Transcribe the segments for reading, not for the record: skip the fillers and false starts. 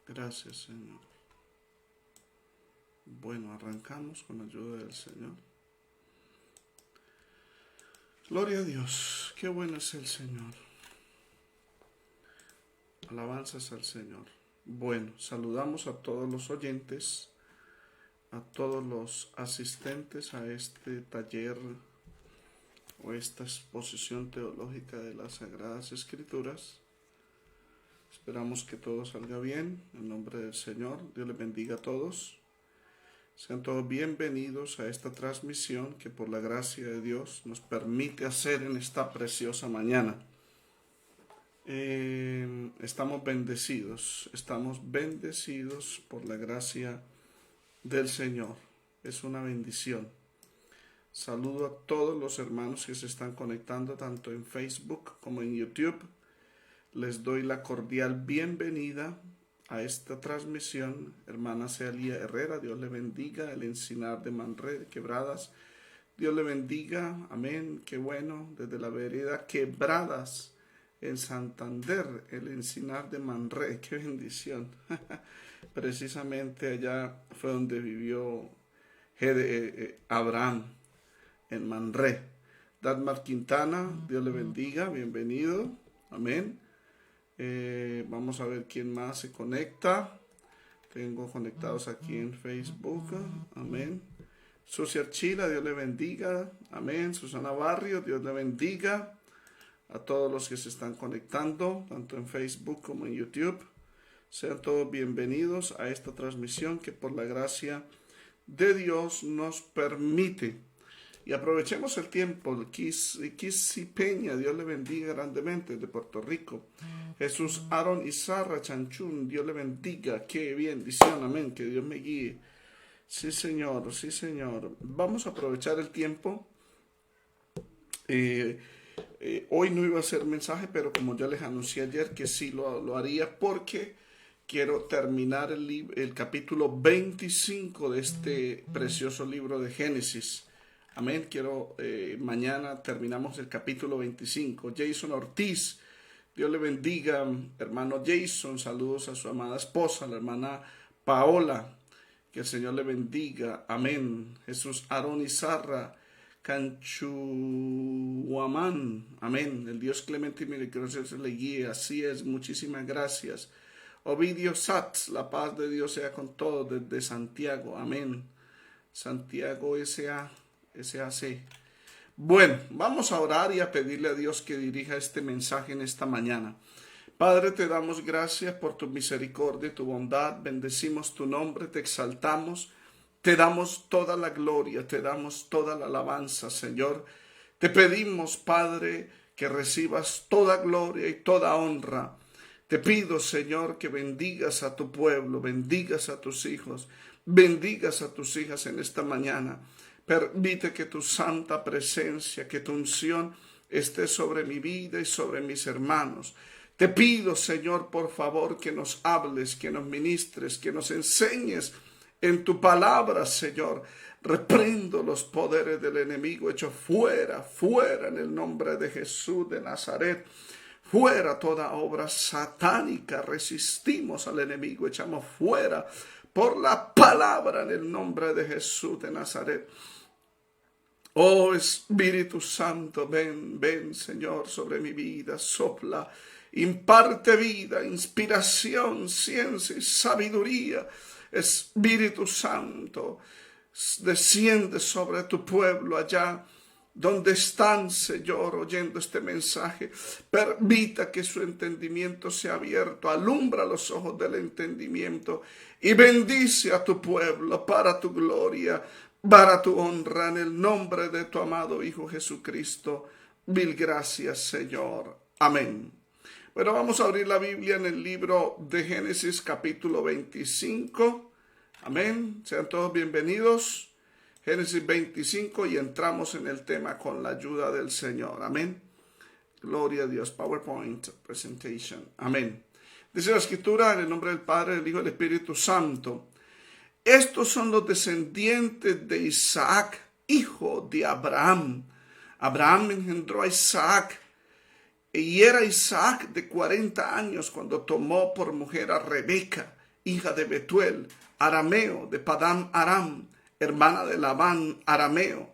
Gracias, Señor. Bueno, arrancamos con la ayuda del Señor. Gloria a Dios. Qué bueno es el Señor. Alabanzas al Señor. Bueno, saludamos a todos los oyentes, a todos los asistentes a este taller o esta exposición teológica de las Sagradas Escrituras. Esperamos que todo salga bien. En nombre del Señor, Dios les bendiga a todos. Sean todos bienvenidos a esta transmisión que por la gracia de Dios nos permite hacer en esta preciosa mañana. Estamos bendecidos por la gracia del Señor. Es una bendición. Saludo a todos los hermanos que se están conectando tanto en Facebook como en YouTube. Les doy la cordial bienvenida a esta transmisión. Hermana Celia Herrera, Dios le bendiga. El Encinar de Manré, Quebradas, Dios le bendiga. Amén, qué bueno. Desde la vereda Quebradas en Santander, el Encinar de Manré, qué bendición. Precisamente allá fue donde vivió Abraham, en Manré. Dadmar Quintana, Dios le bendiga, bienvenido. Amén. Vamos a ver quién más se conecta. Tengo conectados aquí en Facebook. Amén. Susi Archila, Dios le bendiga. Amén. Susana Barrio, Dios le bendiga. A todos los que se están conectando, tanto en Facebook como en YouTube. Sean todos bienvenidos a esta transmisión que por la gracia de Dios nos permite. Y aprovechemos el tiempo. Kissy Peña, Dios le bendiga grandemente, de Puerto Rico. Jesús Aaron Izarra Chanchún, Dios le bendiga. Qué bendición, amén, que Dios me guíe. Sí, Señor, sí, Señor. Vamos a aprovechar el tiempo. Hoy no iba a hacer mensaje, pero como ya les anuncié ayer que sí lo haría, porque quiero terminar el capítulo 25 de este precioso libro de Génesis. Amén. Mañana terminamos el capítulo 25. Jason Ortiz, Dios le bendiga, hermano Jason. Saludos a su amada esposa, la hermana Paola. Que el Señor le bendiga. Amén. Jesús Aarón Izarra Canchuamán. Amén. El Dios clemente y misericordioso le guíe. Así es. Muchísimas gracias. Ovidio Satz, la paz de Dios sea con todos desde Santiago. Amén. Santiago SAC. Bueno, vamos a orar y a pedirle a Dios que dirija este mensaje en esta mañana. Padre, te damos gracias por tu misericordia y tu bondad. Bendecimos tu nombre, te exaltamos. Te damos toda la gloria, te damos toda la alabanza, Señor. Te pedimos, Padre, que recibas toda gloria y toda honra. Te pido, Señor, que bendigas a tu pueblo, bendigas a tus hijos, bendigas a tus hijas en esta mañana. Permite que tu santa presencia, que tu unción esté sobre mi vida y sobre mis hermanos. Te pido, Señor, por favor, que nos hables, que nos ministres, que nos enseñes en tu palabra, Señor. Reprendo los poderes del enemigo, hecho fuera en el nombre de Jesús de Nazaret. Fuera toda obra satánica, resistimos al enemigo, echamos fuera por la palabra en el nombre de Jesús de Nazaret. Oh Espíritu Santo, ven Señor sobre mi vida, sopla, imparte vida, inspiración, ciencia y sabiduría. Espíritu Santo, desciende sobre tu pueblo allá donde están, Señor, oyendo este mensaje. Permita que su entendimiento sea abierto, alumbra los ojos del entendimiento y bendice a tu pueblo para tu gloria, para tu honra, en el nombre de tu amado Hijo Jesucristo. Mil gracias, Señor. Amén. Bueno, vamos a abrir la Biblia en el libro de Génesis capítulo 25. Amén. Sean todos bienvenidos. Génesis 25 y entramos en el tema con la ayuda del Señor. Amén. Gloria a Dios. PowerPoint presentation. Amén. Dice la Escritura en el nombre del Padre, del Hijo y del Espíritu Santo. Estos son los descendientes de Isaac, hijo de Abraham. Abraham engendró a Isaac. Y era Isaac de 40 años cuando tomó por mujer a Rebeca, hija de Betuel, arameo, de Padán Aram, hermana de Labán, arameo.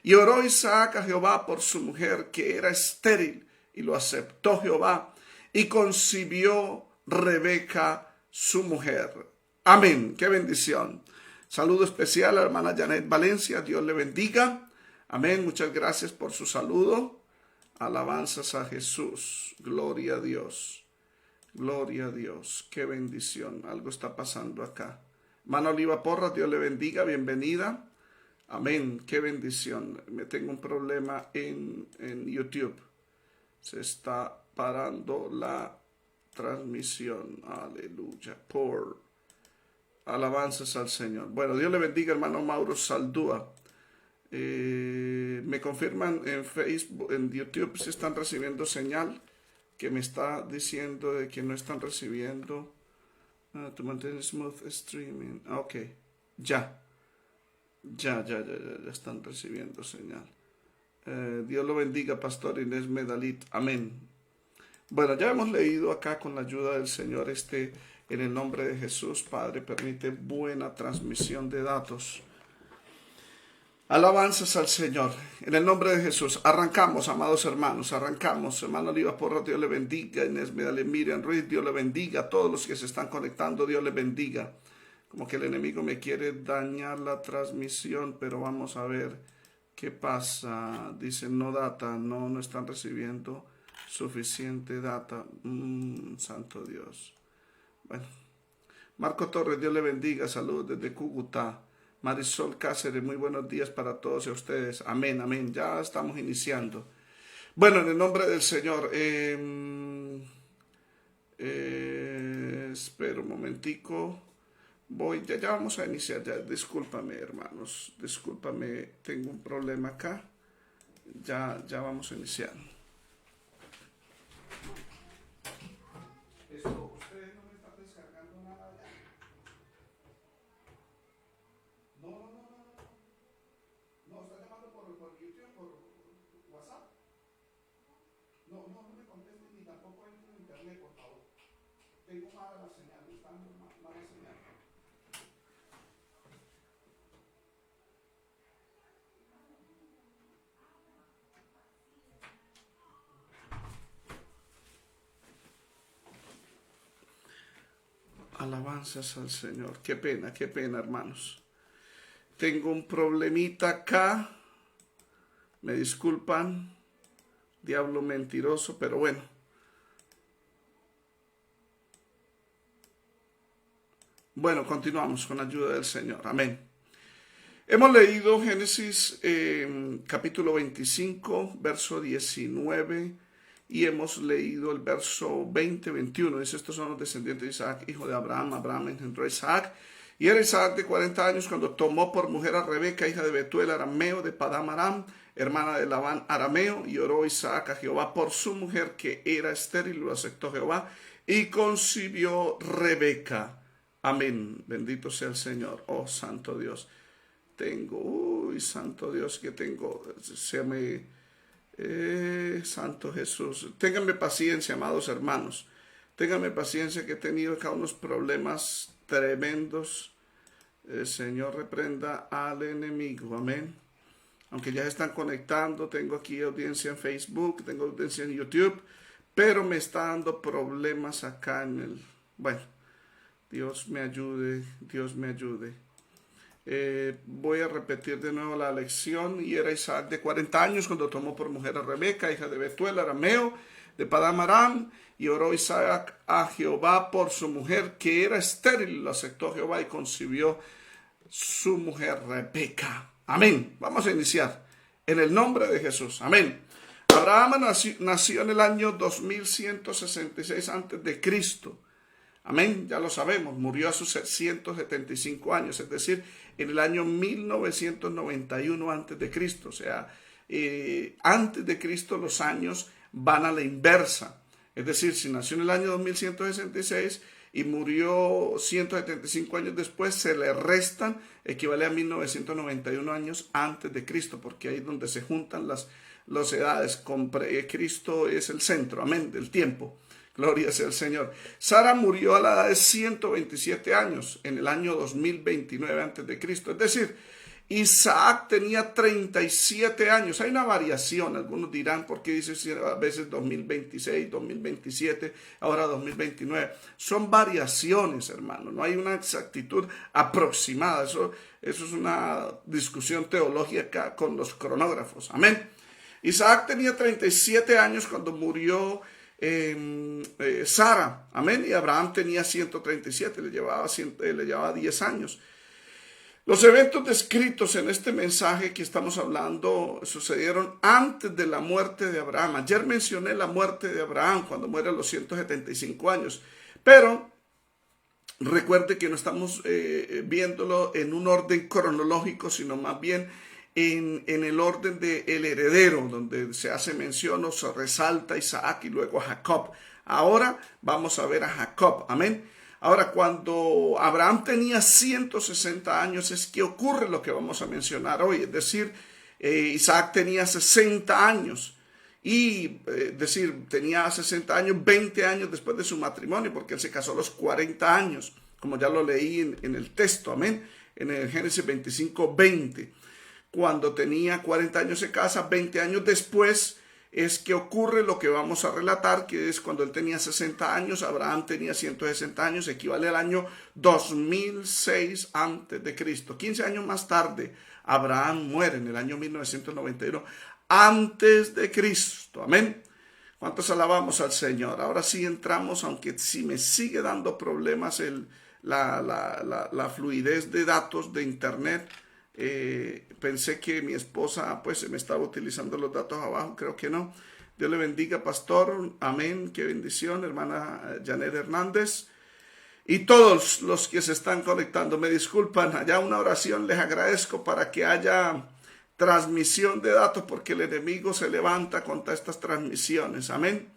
Y oró Isaac a Jehová por su mujer, que era estéril, y lo aceptó Jehová, y concibió Rebeca, su mujer. Amén. Qué bendición. Saludo especial a la hermana Janet Valencia. Dios le bendiga. Amén. Muchas gracias por su saludo. Alabanzas a Jesús. Gloria a Dios. Gloria a Dios. Qué bendición. Algo está pasando acá. Hermana Oliva Porras, Dios le bendiga. Bienvenida. Amén. Qué bendición. Me tengo un problema en YouTube. Se está parando la transmisión. Aleluya. Por alabanzas al Señor. Bueno, Dios le bendiga, hermano Mauro Saldúa. Me confirman en Facebook, en YouTube, si están recibiendo señal, que me está diciendo de que no están recibiendo. To maintain smooth streaming. Ok, ya están recibiendo señal. Dios lo bendiga, Pastor Inés Medalit. Amén. Bueno, ya hemos leído acá con la ayuda del Señor en el nombre de Jesús. Padre, permite buena transmisión de datos. Alabanzas al Señor. En el nombre de Jesús. Arrancamos, amados hermanos. Arrancamos. Hermano Oliva Porras, Dios le bendiga. Inés Medalit, Miriam Ruiz, Dios le bendiga. A todos los que se están conectando, Dios le bendiga. Como que el enemigo me quiere dañar la transmisión, pero vamos a ver qué pasa. Dicen no data, no están recibiendo suficiente data. Santo Dios. Bueno, Marco Torres, Dios le bendiga. Saludos desde Cúcuta. Marisol Cáceres, muy buenos días para todos y ustedes. Amén, amén. Ya estamos iniciando. Bueno, en el nombre del Señor. Espera un momentico. Ya vamos a iniciar. Ya, discúlpame, hermanos. Discúlpame, tengo un problema acá. Ya vamos a iniciar. ¿Ustedes no me están descargando nada ya? No, está llamando por YouTube, por WhatsApp. No me contesten ni tampoco entren en internet, por favor. Tengo mala la señal, está mala señal. Alabanzas al Señor. Qué pena, hermanos. Tengo un problemita acá. Me disculpan. Diablo mentiroso, pero bueno. Bueno, continuamos con la ayuda del Señor. Amén. Hemos leído Génesis capítulo 25, verso 19. Y hemos leído el verso 20-21. Dice, estos son los descendientes de Isaac, hijo de Abraham. Abraham engendró a Isaac. Y era Isaac de 40 años cuando tomó por mujer a Rebeca, hija de Betuel, arameo, de Padán Aram, hermana de Labán, arameo. Y oró Isaac a Jehová por su mujer, que era estéril, lo aceptó Jehová. Y concibió Rebeca. Amén. Bendito sea el Señor. Oh, santo Dios. Santo Dios, que tengo. Santo Jesús, ténganme paciencia, amados hermanos, ténganme paciencia, que he tenido acá unos problemas tremendos. El Señor reprenda al enemigo, amén. Aunque ya se están conectando, tengo aquí audiencia en Facebook, tengo audiencia en YouTube, pero me está dando problemas acá bueno, Dios me ayude, Dios me ayude. Voy a repetir de nuevo la lección. Y era Isaac de 40 años cuando tomó por mujer a Rebeca, hija de Betuel, arameo, de Padán Aram. Y oró Isaac a Jehová por su mujer, que era estéril. Lo aceptó Jehová y concibió su mujer Rebeca. Amén. Vamos a iniciar en el nombre de Jesús. Amén. Abraham nació en el año 2166 antes de Cristo. Amén, ya lo sabemos, murió a sus 175 años, es decir, en el año 1991 antes de Cristo. O sea, antes de Cristo los años van a la inversa. Es decir, si nació en el año 2166 y murió 175 años después, se le restan, equivale a 1991 años antes de Cristo, porque ahí es donde se juntan las edades. Cristo es el centro, amén, del tiempo. Gloria sea el Señor. Sara murió a la edad de 127 años, en el año 2029 antes de Cristo. Es decir, Isaac tenía 37 años. Hay una variación, algunos dirán, ¿por qué dice a veces 2026, 2027, ahora 2029? Son variaciones, hermano, no hay una exactitud aproximada. Eso es una discusión teológica con los cronógrafos. Amén. Isaac tenía 37 años cuando murió Sara, amén, y Abraham tenía 137, le llevaba 10 años. Los eventos descritos en este mensaje que estamos hablando sucedieron antes de la muerte de Abraham. Ayer mencioné la muerte de Abraham cuando muere a los 175 años, pero recuerde que no estamos viéndolo en un orden cronológico, sino más bien en el orden del heredero, donde se hace mención o se resalta Isaac y luego Jacob. Ahora vamos a ver a Jacob, amén. Ahora, cuando Abraham tenía 160 años es que ocurre lo que vamos a mencionar hoy, es decir, Isaac tenía 60 años y tenía 60 años, 20 años después de su matrimonio, porque él se casó a los 40 años, como ya lo leí en el texto, amén, en el Génesis 25, 20. Cuando tenía 40 años se casa, 20 años después es que ocurre lo que vamos a relatar, que es cuando él tenía 60 años, Abraham tenía 160 años, equivale al año 2006 antes de Cristo. 15 años más tarde, Abraham muere en el año 1991 antes de Cristo. Amén. ¿Cuántos alabamos al Señor? Ahora sí entramos, aunque si me sigue dando problemas la fluidez de datos de internet. Pensé que mi esposa pues se me estaba utilizando los datos abajo, creo que no. Dios le bendiga, pastor, amén, qué bendición, hermana Janet Hernández y todos los que se están conectando. Me disculpan, allá una oración, les agradezco para que haya transmisión de datos, porque el enemigo se levanta contra estas transmisiones, amén.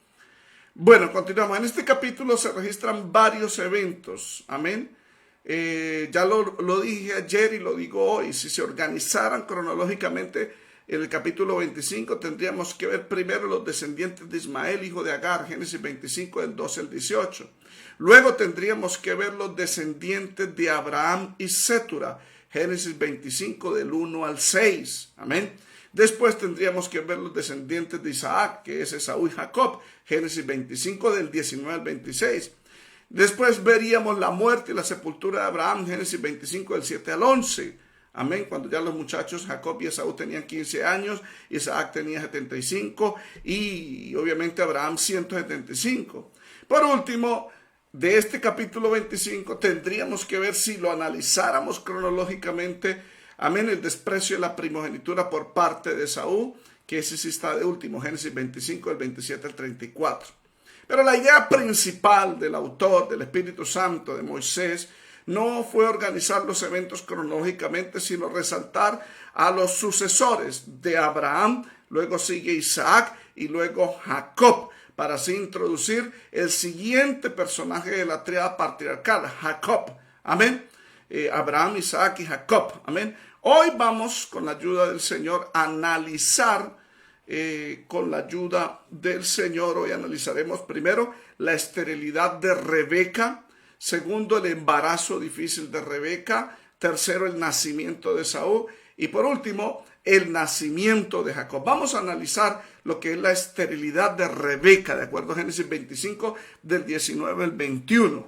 Bueno, continuamos. En este capítulo se registran varios eventos, amén. Ya lo dije ayer y lo digo hoy. Si se organizaran cronológicamente en el capítulo 25, tendríamos que ver primero los descendientes de Ismael, hijo de Agar, Génesis 25, del 12 al 18. Luego tendríamos que ver los descendientes de Abraham y Sétura, Génesis 25, del 1 al 6. Amén. Después tendríamos que ver los descendientes de Isaac, que es Esaú y Jacob, Génesis 25, del 19 al 26. Después veríamos la muerte y la sepultura de Abraham, Génesis 25, del 7 al 11. Amén. Cuando ya los muchachos Jacob y Esaú tenían 15 años, Isaac tenía 75 y obviamente Abraham 175. Por último, de este capítulo 25 tendríamos que ver, si lo analizáramos cronológicamente, amén, el desprecio de la primogenitura por parte de Esaú, que ese sí está de último, Génesis 25, del 27 al 34. Pero la idea principal del autor, del Espíritu Santo, de Moisés, no fue organizar los eventos cronológicamente, sino resaltar a los sucesores de Abraham, luego sigue Isaac y luego Jacob, para así introducir el siguiente personaje de la tríada patriarcal, Jacob. Amén. Abraham, Isaac y Jacob. Amén. Hoy vamos, con la ayuda del Señor, a analizar. Con la ayuda del Señor, hoy analizaremos primero la esterilidad de Rebeca, segundo el embarazo difícil de Rebeca, tercero el nacimiento de Esaú y por último el nacimiento de Jacob. Vamos a analizar lo que es la esterilidad de Rebeca, de acuerdo a Génesis 25 del 19 al 21.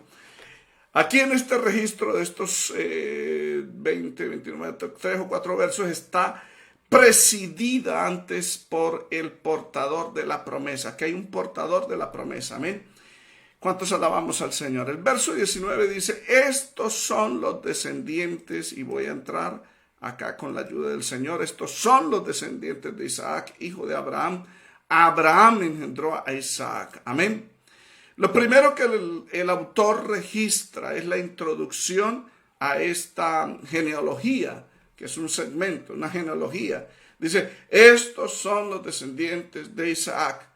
Aquí en este registro de estos 20, 29, 3 o 4 versos está presidida antes por el portador de la promesa, que hay un portador de la promesa, amén. ¿Cuántos alabamos al Señor? El verso 19 dice, estos son los descendientes, y voy a entrar acá con la ayuda del Señor, estos son los descendientes de Isaac, hijo de Abraham. Abraham engendró a Isaac, amén. Lo primero que el autor registra es la introducción a esta genealogía, que es un segmento, una genealogía. Dice, estos son los descendientes de Isaac.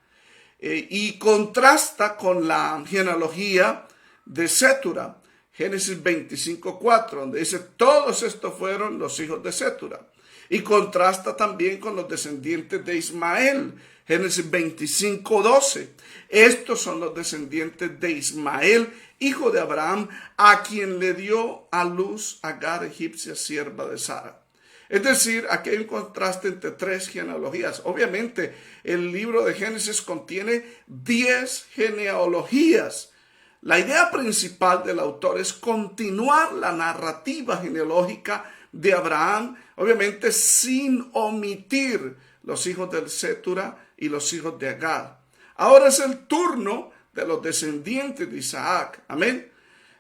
Y contrasta con la genealogía de Sétura, Génesis 25:4, donde dice, todos estos fueron los hijos de Sétura. Y contrasta también con los descendientes de Ismael, Génesis 25:12. Estos son los descendientes de Ismael, hijo de Abraham, a quien le dio a luz Agar, egipcia, sierva de Sara. Es decir, aquí hay un contraste entre tres genealogías. Obviamente, el libro de Génesis contiene 10 genealogías. La idea principal del autor es continuar la narrativa genealógica de Abraham, obviamente sin omitir los hijos de Cetura y los hijos de Agar. Ahora es el turno de los descendientes de Isaac. Amén.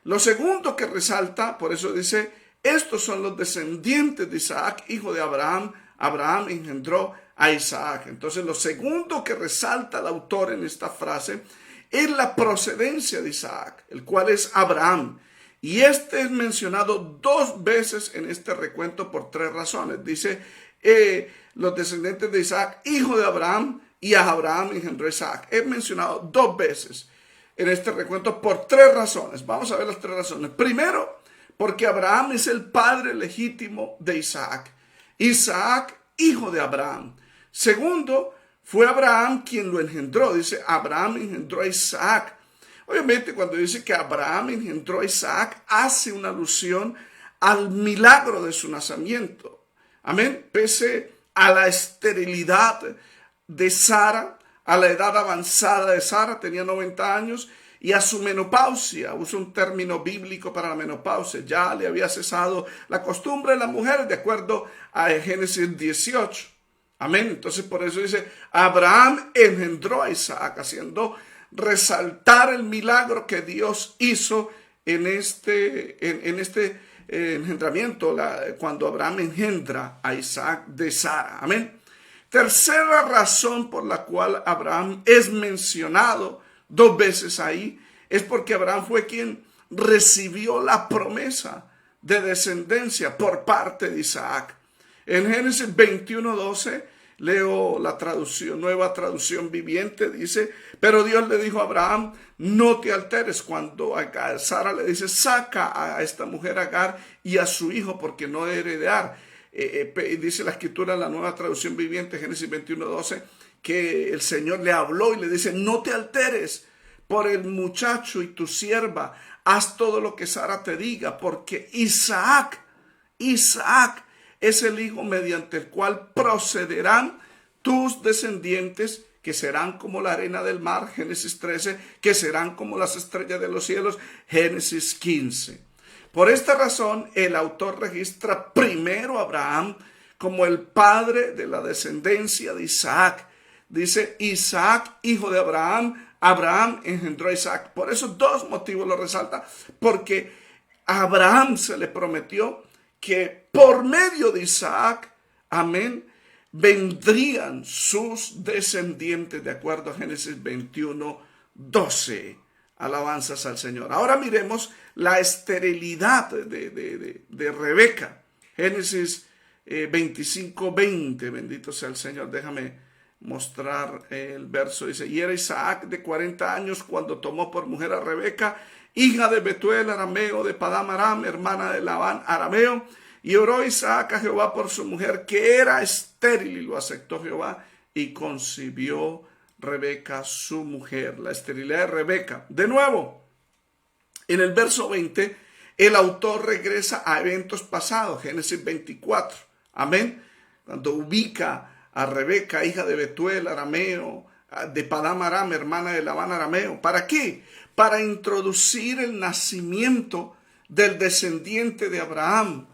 Lo segundo que resalta, por eso dice, estos son los descendientes de Isaac, hijo de Abraham. Abraham engendró a Isaac. Entonces, lo segundo que resalta el autor en esta frase es la procedencia de Isaac, el cual es Abraham. Y este es mencionado 2 veces en este recuento por 3 razones. Dice, los descendientes de Isaac, hijo de Abraham, y a Abraham engendró Isaac. Es mencionado 2 veces en este recuento por 3 razones. Vamos a ver las 3 razones. Primero, porque Abraham es el padre legítimo de Isaac. Isaac, hijo de Abraham. Segundo, fue Abraham quien lo engendró. Dice, Abraham engendró a Isaac. Obviamente, cuando dice que Abraham engendró a Isaac, hace una alusión al milagro de su nacimiento. Amén. Pese a la esterilidad de Sara, a la edad avanzada de Sara, tenía 90 años, y a su menopausia, usa un término bíblico para la menopausia, ya le había cesado la costumbre de las mujeres, de acuerdo a Génesis 18. Amén. Entonces, por eso dice, Abraham engendró a Isaac, haciendo resaltar el milagro que Dios hizo en este engendramiento, cuando Abraham engendra a Isaac de Sara. Amén. Tercera razón por la cual Abraham es mencionado 2 veces ahí, es porque Abraham fue quien recibió la promesa de descendencia por parte de Isaac. En Génesis 21:12, leo la traducción, nueva traducción viviente, dice, pero Dios le dijo a Abraham, no te alteres cuando Sara le dice, saca a esta mujer Agar y a su hijo porque no debe heredar. Dice la escritura en la nueva traducción viviente, Génesis 21:12, que el Señor le habló y le dice, no te alteres por el muchacho y tu sierva, haz todo lo que Sara te diga, porque Isaac es el hijo mediante el cual procederán tus descendientes, que serán como la arena del mar, Génesis 13, que serán como las estrellas de los cielos, Génesis 15. Por esta razón, el autor registra primero a Abraham como el padre de la descendencia de Isaac. Dice, Isaac, hijo de Abraham, Abraham engendró a Isaac. Por esos 2 motivos lo resalta, porque a Abraham se le prometió que por medio de Isaac, amén, vendrían sus descendientes, de acuerdo a Génesis 21:12. Alabanzas al Señor. Ahora miremos la esterilidad de Rebeca. Génesis 25:20. Bendito sea el Señor. Déjame mostrar el verso. Dice, y era Isaac de 40 años cuando tomó por mujer a Rebeca, hija de Betuel arameo, de Padam Aram, hermana de Labán arameo. Y oró Isaac a Jehová por su mujer, que era estéril, y lo aceptó Jehová, y concibió Rebeca, su mujer. La esterilidad de Rebeca. De nuevo, en el verso 20, el autor regresa a eventos pasados, Génesis 24. Amén. Cuando ubica a Rebeca, hija de Betuel arameo, de Padam Aram, hermana de Labán arameo. ¿Para qué? Para introducir el nacimiento del descendiente de Abraham,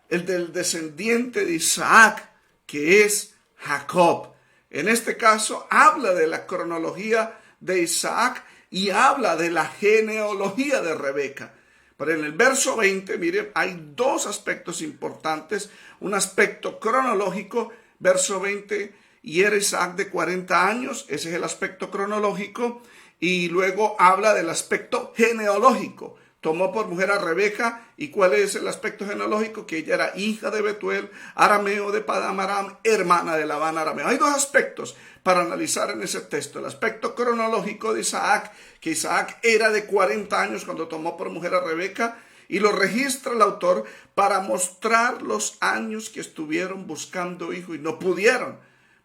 el del descendiente de Isaac, que es Jacob. En este caso habla de la cronología de Isaac y habla de la genealogía de Rebeca. Pero en el verso 20, miren, hay 2 aspectos importantes. Un aspecto cronológico, verso 20, y era Isaac de 40 años, ese es el aspecto cronológico. Y luego habla del aspecto genealógico. Tomó por mujer a Rebeca. ¿Y cuál es el aspecto genealógico? Que ella era hija de Betuel arameo, de Padam Aram, hermana de Labán arameo. Hay 2 aspectos para analizar en ese texto. El aspecto cronológico de Isaac, que Isaac era de 40 años cuando tomó por mujer a Rebeca, y lo registra el autor para mostrar los años que estuvieron buscando hijo y no pudieron.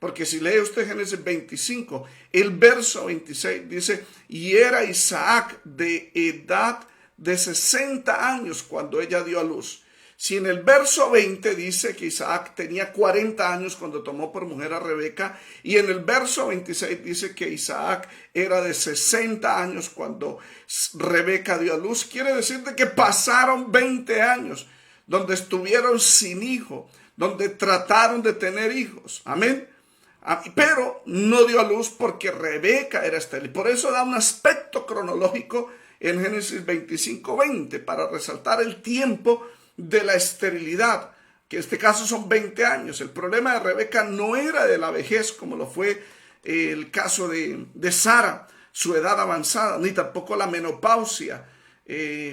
Porque si lee usted Génesis 25, el verso 26 dice, y era Isaac de edad de 60 años cuando ella dio a luz. Si en el verso 20 dice que Isaac tenía 40 años cuando tomó por mujer a Rebeca, y en el verso 26 dice que Isaac era de 60 años cuando Rebeca dio a luz, quiere decir de que pasaron 20 años donde estuvieron sin hijo, donde trataron de tener hijos. Amén. Pero no dio a luz porque Rebeca era estéril. Por eso da un aspecto cronológico en Génesis 25:20 para resaltar el tiempo de la esterilidad, que en este caso son 20 años. El problema de Rebeca no era de la vejez como lo fue el caso de Sara, su edad avanzada, ni tampoco la menopausia,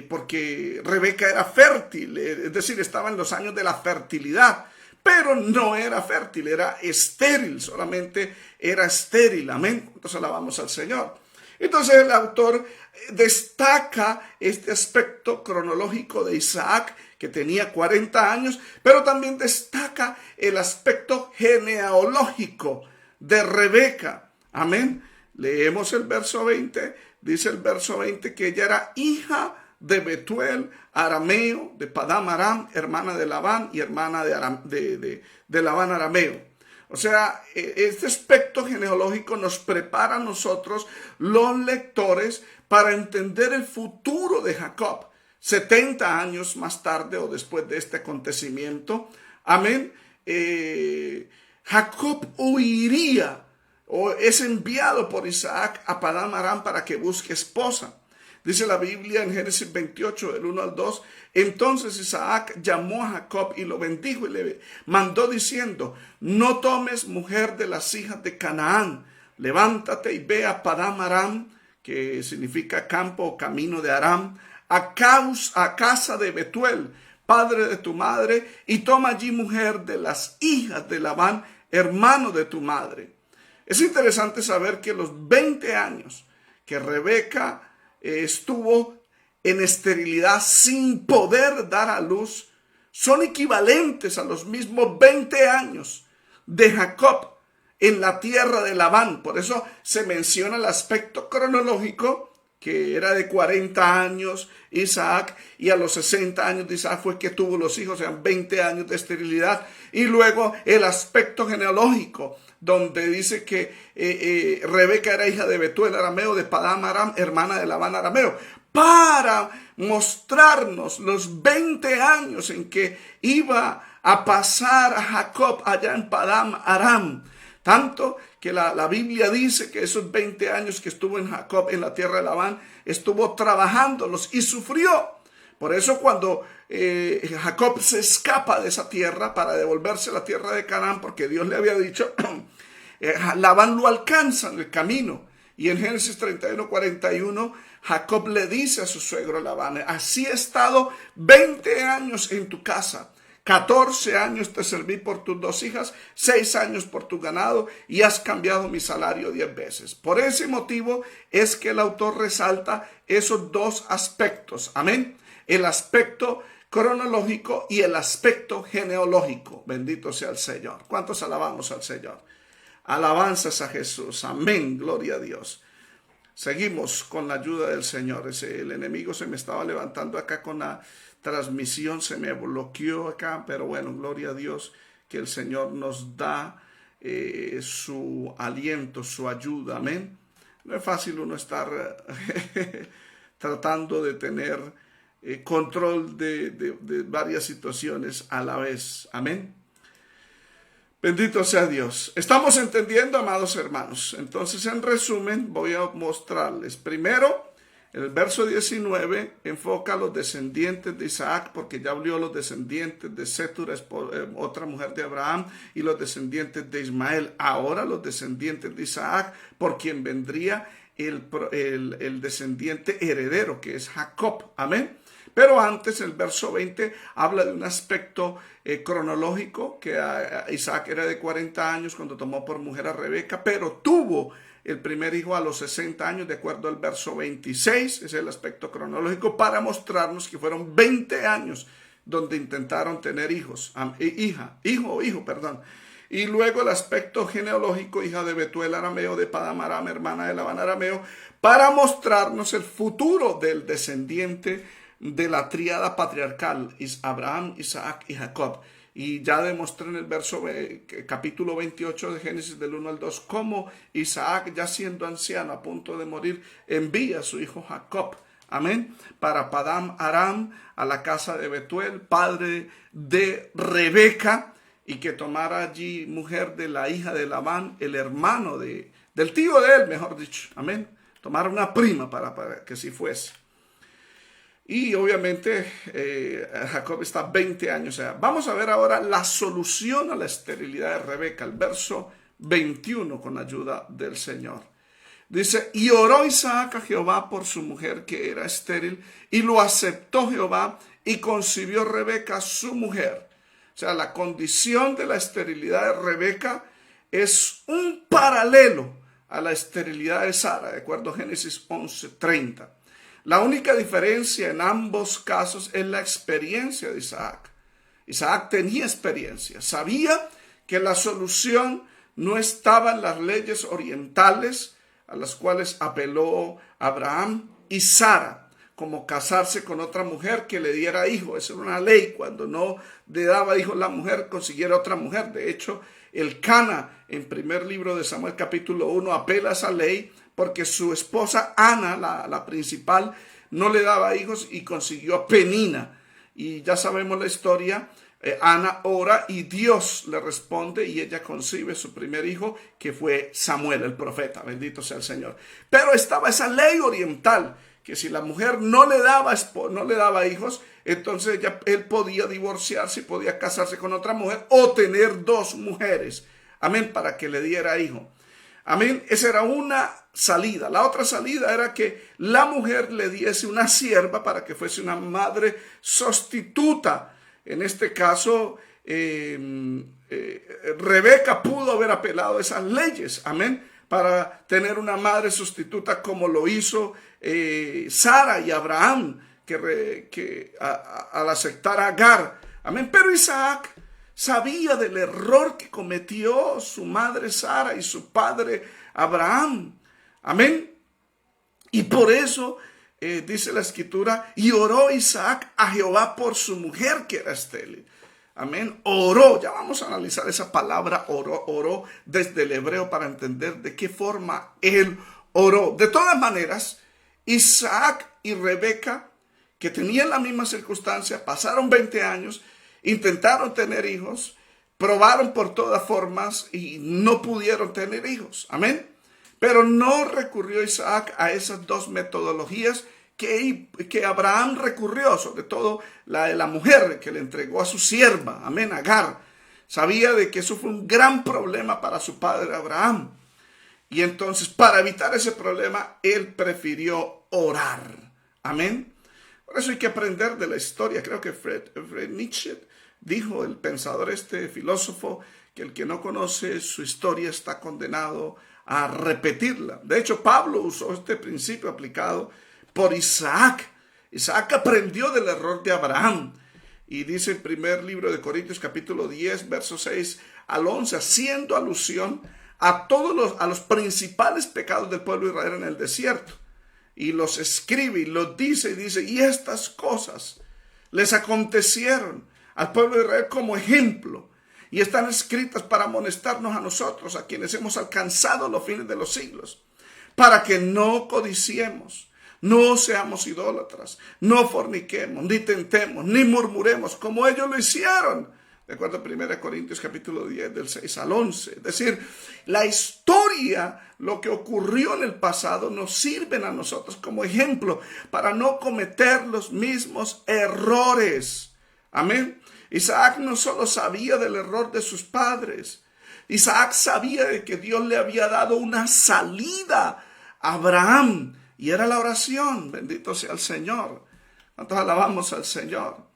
porque Rebeca era fértil, es decir, estaba en los años de la fertilidad, pero no era fértil, era estéril, solamente era estéril. Amén. Entonces alabamos al Señor. Entonces el autor destaca este aspecto cronológico de Isaac, que tenía 40 años, pero también destaca el aspecto genealógico de Rebeca. Amén. Leemos el verso 20, dice el verso 20 que ella era hija de Betuel, arameo, de Padam Aram, hermana de Labán y hermana de Labán arameo. O sea, este aspecto genealógico nos prepara a nosotros, los lectores, para entender el futuro de Jacob. 70 años más tarde o después de este acontecimiento, amén, Jacob huiría o es enviado por Isaac a Padam Aram para que busque esposa. Dice la Biblia en Génesis 28, del 1 al 2, entonces Isaac llamó a Jacob y lo bendijo y le mandó diciendo, no tomes mujer de las hijas de Canaán, levántate y ve a Padam Aram, que significa campo o camino de Aram, a casa de Betuel, padre de tu madre, y toma allí mujer de las hijas de Labán, hermano de tu madre. Es interesante saber que los 20 años que Rebeca estuvo en esterilidad sin poder dar a luz son equivalentes a los mismos 20 años de Jacob en la tierra de Labán. Por eso se menciona el aspecto cronológico, que era de 40 años Isaac, y a los 60 años de Isaac fue que tuvo los hijos, o sea, 20 años de esterilidad. Y luego el aspecto genealógico, donde dice que Rebeca era hija de Betuel arameo, de Padam Aram, hermana de Labán arameo, para mostrarnos los 20 años en que iba a pasar a Jacob allá en Padam Aram. Tanto que la Biblia dice que esos 20 años que estuvo en Jacob en la tierra de Labán, estuvo trabajándolos y sufrió. Por eso cuando Jacob se escapa de esa tierra para devolverse a la tierra de Canaán, porque Dios le había dicho, Labán lo alcanza en el camino. Y en Génesis 31:41, Jacob le dice a su suegro Labán, así he estado 20 años en tu casa. 14 años te serví por tus 2 hijas, 6 años por tu ganado, y has cambiado mi salario 10 veces. Por ese motivo es que el autor resalta esos dos aspectos. Amén. El aspecto cronológico y el aspecto genealógico. Bendito sea el Señor. ¿Cuántos alabamos al Señor? Alabanzas a Jesús. Amén. Gloria a Dios. Seguimos con la ayuda del Señor. El enemigo se me estaba levantando acá con la transmisión, se me bloqueó acá, pero bueno, gloria a Dios que el Señor nos da su aliento, su ayuda. Amén. No es fácil uno estar tratando de tener control de varias situaciones a la vez. Amén. Bendito sea Dios. ¿Estamos entendiendo, amados hermanos? Entonces, en resumen, voy a mostrarles. Primero, el verso 19 enfoca a los descendientes de Isaac, porque ya habló los descendientes de Setura, otra mujer de Abraham, y los descendientes de Ismael. Ahora los descendientes de Isaac, por quien vendría el descendiente heredero, que es Jacob. Amén. Pero antes, el verso 20 habla de un aspecto cronológico, que Isaac era de 40 años cuando tomó por mujer a Rebeca, pero tuvo el primer hijo a los 60 años, de acuerdo al verso 26, es el aspecto cronológico, para mostrarnos que fueron 20 años donde intentaron tener hijos, hijo, perdón. Y luego el aspecto genealógico, hija de Betuel arameo, de Padam Aram, hermana de Labán arameo, para mostrarnos el futuro del descendiente de la tríada patriarcal, Abraham, Isaac y Jacob. Y ya demostré en el capítulo 28 de Génesis del 1 al 2, cómo Isaac, ya siendo anciano, a punto de morir, envía a su hijo Jacob, amén, para Padam Aram, a la casa de Betuel, padre de Rebeca, y que tomara allí mujer de la hija de Labán, el hermano del tío de él, mejor dicho, amén. Tomara una prima para que así fuese. Y obviamente Jacob está 20 años. O sea, vamos a ver ahora la solución a la esterilidad de Rebeca, el verso 21, con la ayuda del Señor. Dice, y oró Isaac a Jehová por su mujer que era estéril, y lo aceptó Jehová, y concibió Rebeca su mujer. O sea, la condición de la esterilidad de Rebeca es un paralelo a la esterilidad de Sara, de acuerdo a Génesis 11:30. La única diferencia en ambos casos es la experiencia de Isaac. Isaac tenía experiencia, sabía que la solución no estaba en las leyes orientales a las cuales apeló Abraham y Sara, como casarse con otra mujer que le diera hijo. Esa era una ley. Cuando no le daba hijos la mujer, consiguiera otra mujer. De hecho, el Cana, en primer libro de Samuel capítulo 1, apela a esa ley porque su esposa Ana, la principal, no le daba hijos y consiguió a Penina. Y ya sabemos la historia. Ana ora y Dios le responde y ella concibe su primer hijo, que fue Samuel, el profeta. Bendito sea el Señor. Pero estaba esa ley oriental, que si la mujer no le daba hijos, entonces él podía divorciarse y podía casarse con otra mujer o tener dos mujeres. Amén, para que le diera hijo. Amén, esa era una salida. La otra salida era que la mujer le diese una sierva para que fuese una madre sustituta. En este caso, Rebeca pudo haber apelado a esas leyes, amén, para tener una madre sustituta como lo hizo Sara y Abraham, al aceptar a Agar, amén. Pero Isaac sabía del error que cometió su madre Sara y su padre Abraham, amén. Y por eso dice la escritura, y oró Isaac a Jehová por su mujer que era estéril. Amén. Oró. Ya vamos a analizar esa palabra oró desde el hebreo para entender de qué forma él oró. De todas maneras, Isaac y Rebeca, que tenían la misma circunstancia, pasaron 20 años, intentaron tener hijos, probaron por todas formas y no pudieron tener hijos. Amén. Pero no recurrió Isaac a esas dos metodologías que Abraham recurrió, sobre todo la de la mujer que le entregó a su sierva, amén, Agar. Sabía de que eso fue un gran problema para su padre Abraham. Y entonces, para evitar ese problema, él prefirió orar. Amén. Por eso hay que aprender de la historia. Creo que Fred Nietzsche dijo, el pensador filósofo, que el que no conoce su historia está condenado a repetirla. De hecho, Pablo usó este principio aplicado por Isaac. Isaac aprendió del error de Abraham. Y dice el primer libro de Corintios, capítulo 10, versos 6 al 11, haciendo alusión a los principales pecados del pueblo de Israel en el desierto. Y los escribe y los dice y dice, y estas cosas les acontecieron al pueblo de Israel como ejemplo. Y están escritas para amonestarnos a nosotros, a quienes hemos alcanzado los fines de los siglos, para que no codiciemos, no seamos idólatras, no forniquemos, ni tentemos, ni murmuremos, como ellos lo hicieron. De acuerdo a 1 Corintios capítulo 10, del 6 al 11. Es decir, la historia, lo que ocurrió en el pasado, nos sirven a nosotros como ejemplo para no cometer los mismos errores. Amén. Isaac no solo sabía del error de sus padres, Isaac sabía de que Dios le había dado una salida a Abraham, y era la oración. Bendito sea el Señor. ¿Cuántos alabamos al Señor?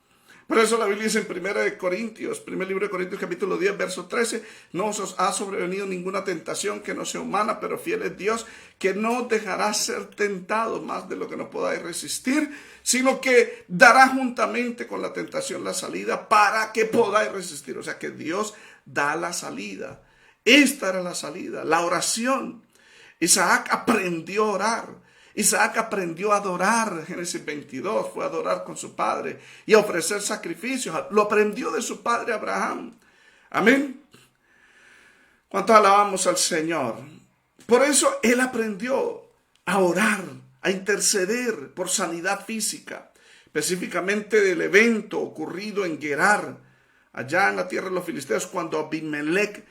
Por eso la Biblia dice en 1 Corintios, primer libro de Corintios capítulo 10, verso 13, no os ha sobrevenido ninguna tentación que no sea humana, pero fiel es Dios, que no dejará ser tentado más de lo que no podáis resistir, sino que dará juntamente con la tentación la salida para que podáis resistir. O sea que Dios da la salida. Esta era la salida, la oración. Isaac aprendió a orar. Isaac aprendió a adorar. Génesis 22 fue a adorar con su padre y a ofrecer sacrificios. Lo aprendió de su padre Abraham. Amén. ¿Cuánto alabamos al Señor? Por eso él aprendió a orar, a interceder por sanidad física, específicamente del evento ocurrido en Gerar, allá en la tierra de los filisteos, cuando Abimelech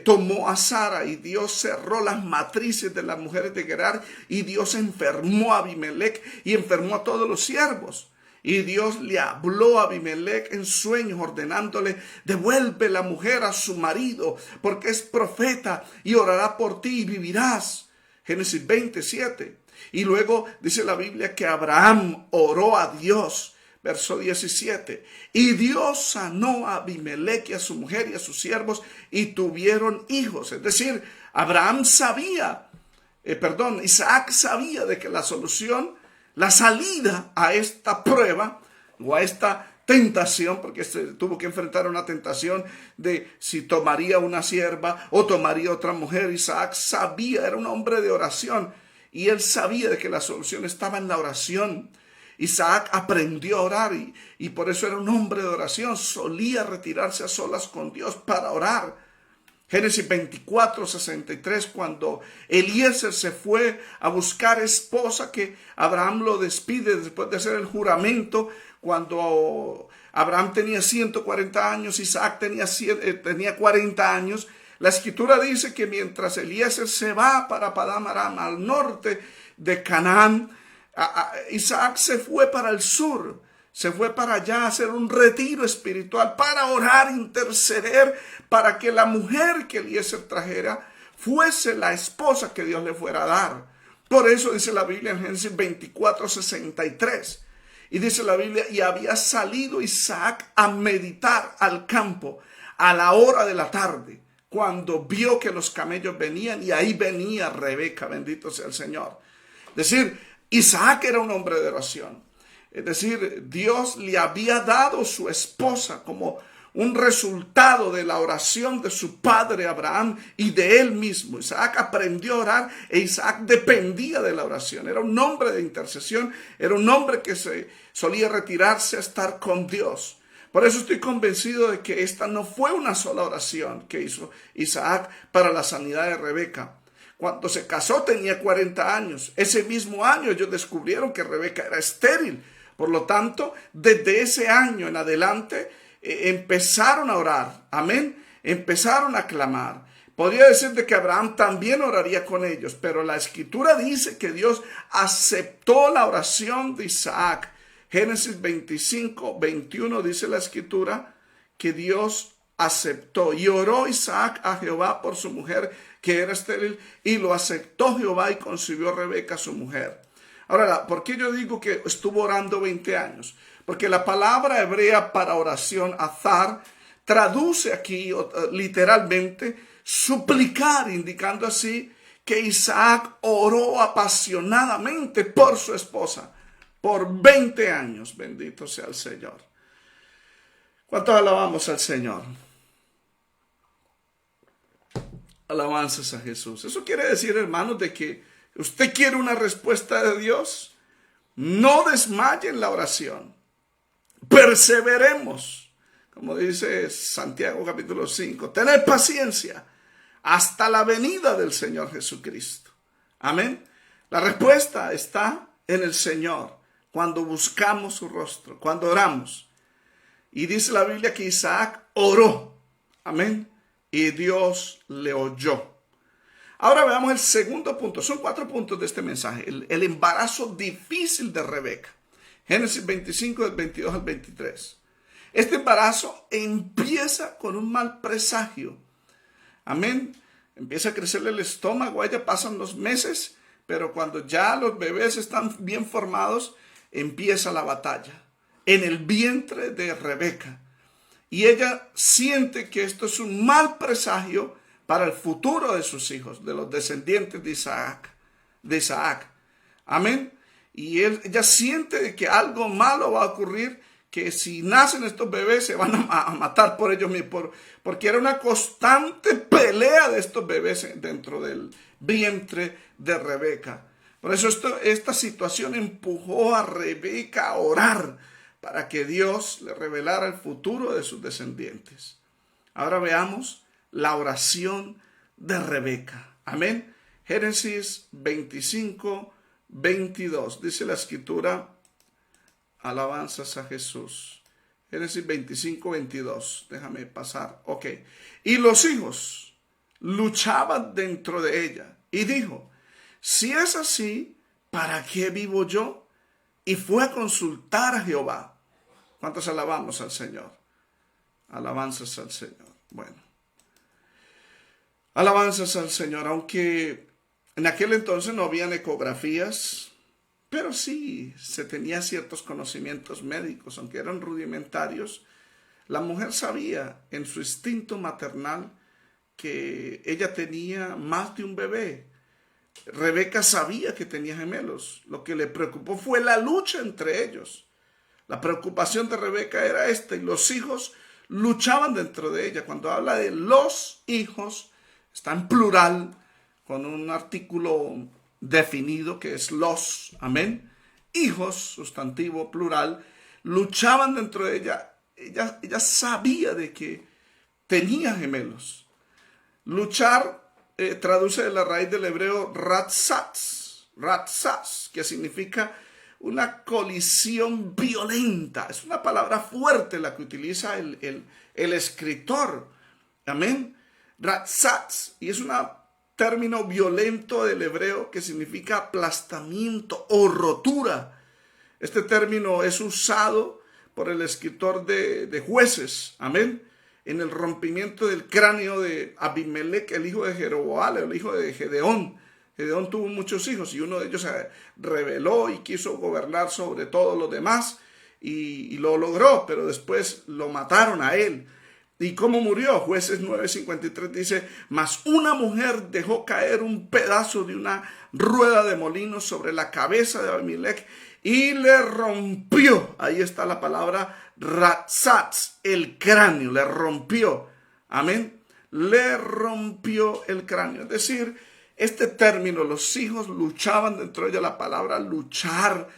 tomó a Sara y Dios cerró las matrices de las mujeres de Gerar y Dios enfermó a Abimelech y enfermó a todos los siervos. Y Dios le habló a Abimelech en sueños ordenándole: devuelve la mujer a su marido porque es profeta y orará por ti y vivirás. Génesis 27. Y luego dice la Biblia que Abraham oró a Dios. Verso 17. Y Dios sanó a Abimelech y a su mujer y a sus siervos y tuvieron hijos. Es decir, Isaac sabía de que la solución, la salida a esta prueba o a esta tentación, porque tuvo que enfrentar una tentación de si tomaría una sierva o tomaría otra mujer. Isaac sabía, era un hombre de oración y él sabía de que la solución estaba en la oración. Isaac aprendió a orar y por eso era un hombre de oración. Solía retirarse a solas con Dios para orar. Génesis 24, 63, cuando Eliezer se fue a buscar esposa, que Abraham lo despide después de hacer el juramento, cuando Abraham tenía 140 años, Isaac tenía 40 años. La escritura dice que mientras Eliezer se va para Padán Aram, al norte de Canaán, Isaac se fue para el sur, se fue para allá a hacer un retiro espiritual para orar, interceder, para que la mujer que Eliezer trajera fuese la esposa que Dios le fuera a dar. Por eso dice la Biblia en Génesis 24, 63. Y dice la Biblia: y había salido Isaac a meditar al campo a la hora de la tarde, cuando vio que los camellos venían, y ahí venía Rebeca, bendito sea el Señor. Es decir, Isaac era un hombre de oración. Es decir, Dios le había dado su esposa como un resultado de la oración de su padre Abraham y de él mismo. Isaac aprendió a orar e Isaac dependía de la oración. Era un hombre de intercesión, era un hombre que solía retirarse a estar con Dios. Por eso estoy convencido de que esta no fue una sola oración que hizo Isaac para la sanidad de Rebeca. Cuando se casó tenía 40 años. Ese mismo año ellos descubrieron que Rebeca era estéril. Por lo tanto, desde ese año en adelante empezaron a orar. Amén. Empezaron a clamar. Podría decir de que Abraham también oraría con ellos, pero la escritura dice que Dios aceptó la oración de Isaac. Génesis 25, 21 dice la escritura que Dios aceptó. Y oró Isaac a Jehová por su mujer que era estéril, y lo aceptó Jehová y concibió Rebeca su mujer. Ahora, ¿por qué yo digo que estuvo orando 20 años? Porque la palabra hebrea para oración, azar, traduce aquí literalmente suplicar, indicando así que Isaac oró apasionadamente por su esposa por 20 años. Bendito sea el Señor. ¿Cuántos alabamos al Señor? Alabanzas a Jesús. Eso quiere decir, hermanos, de que usted quiere una respuesta de Dios. No desmaye en la oración. Perseveremos. Como dice Santiago capítulo 5. Tened paciencia hasta la venida del Señor Jesucristo. Amén. La respuesta está en el Señor. Cuando buscamos su rostro. Cuando oramos. Y dice la Biblia que Isaac oró. Amén. Y Dios le oyó. Ahora veamos el segundo punto. Son 4 puntos de este mensaje. El embarazo difícil de Rebeca. Génesis 25, del 22 al 23. Este embarazo empieza con un mal presagio. Amén. Empieza a crecerle el estómago. A ella pasan los meses. Pero cuando ya los bebés están bien formados, empieza la batalla. En el vientre de Rebeca. Y ella siente que esto es un mal presagio para el futuro de sus hijos, de los descendientes de Isaac. Amén. Y ella siente que algo malo va a ocurrir que si nacen estos bebés se van a matar por ellos mismos, porque era una constante pelea de estos bebés dentro del vientre de Rebeca. Por eso esta situación empujó a Rebeca a orar para que Dios le revelara el futuro de sus descendientes. Ahora veamos la oración de Rebeca. Amén. Génesis 25, 22. Dice la escritura, alabanzas a Jesús. Génesis 25, 22. Déjame pasar. Ok. Y los hijos luchaban dentro de ella. Y dijo, si es así, ¿para qué vivo yo? Y fue a consultar a Jehová. ¿Cuántos alabamos al Señor? Alabanzas al Señor. Bueno. Alabanzas al Señor. Aunque en aquel entonces no habían ecografías, pero sí se tenía ciertos conocimientos médicos, aunque eran rudimentarios. La mujer sabía en su instinto maternal que ella tenía más de un bebé. Rebeca sabía que tenía gemelos. Lo que le preocupó fue la lucha entre ellos. La preocupación de Rebeca era esta, y los hijos luchaban dentro de ella. Cuando habla de los hijos, está en plural, con un artículo definido que es los, amén. Hijos, sustantivo plural, luchaban dentro de ella. Ella sabía de que tenía gemelos. Luchar traduce de la raíz del hebreo ratzatz, que significa una colisión violenta. Es una palabra fuerte la que utiliza el escritor. Amén. Ratzatz, y es un término violento del hebreo que significa aplastamiento o rotura. Este término es usado por el escritor de Jueces. Amén. En el rompimiento del cráneo de Abimelech, el hijo de Jeroboam, el hijo de Gedeón. Gedeón tuvo muchos hijos y uno de ellos se rebeló y quiso gobernar sobre todos los demás y lo logró, pero después lo mataron a él. ¿Y cómo murió? Jueces 9:53 dice, mas una mujer dejó caer un pedazo de una rueda de molino sobre la cabeza de Abimelech y le rompió, ahí está la palabra ratzatz, el cráneo, le rompió. Amén. Le rompió el cráneo. Es decir, este término, los hijos luchaban, dentro de ella la palabra luchar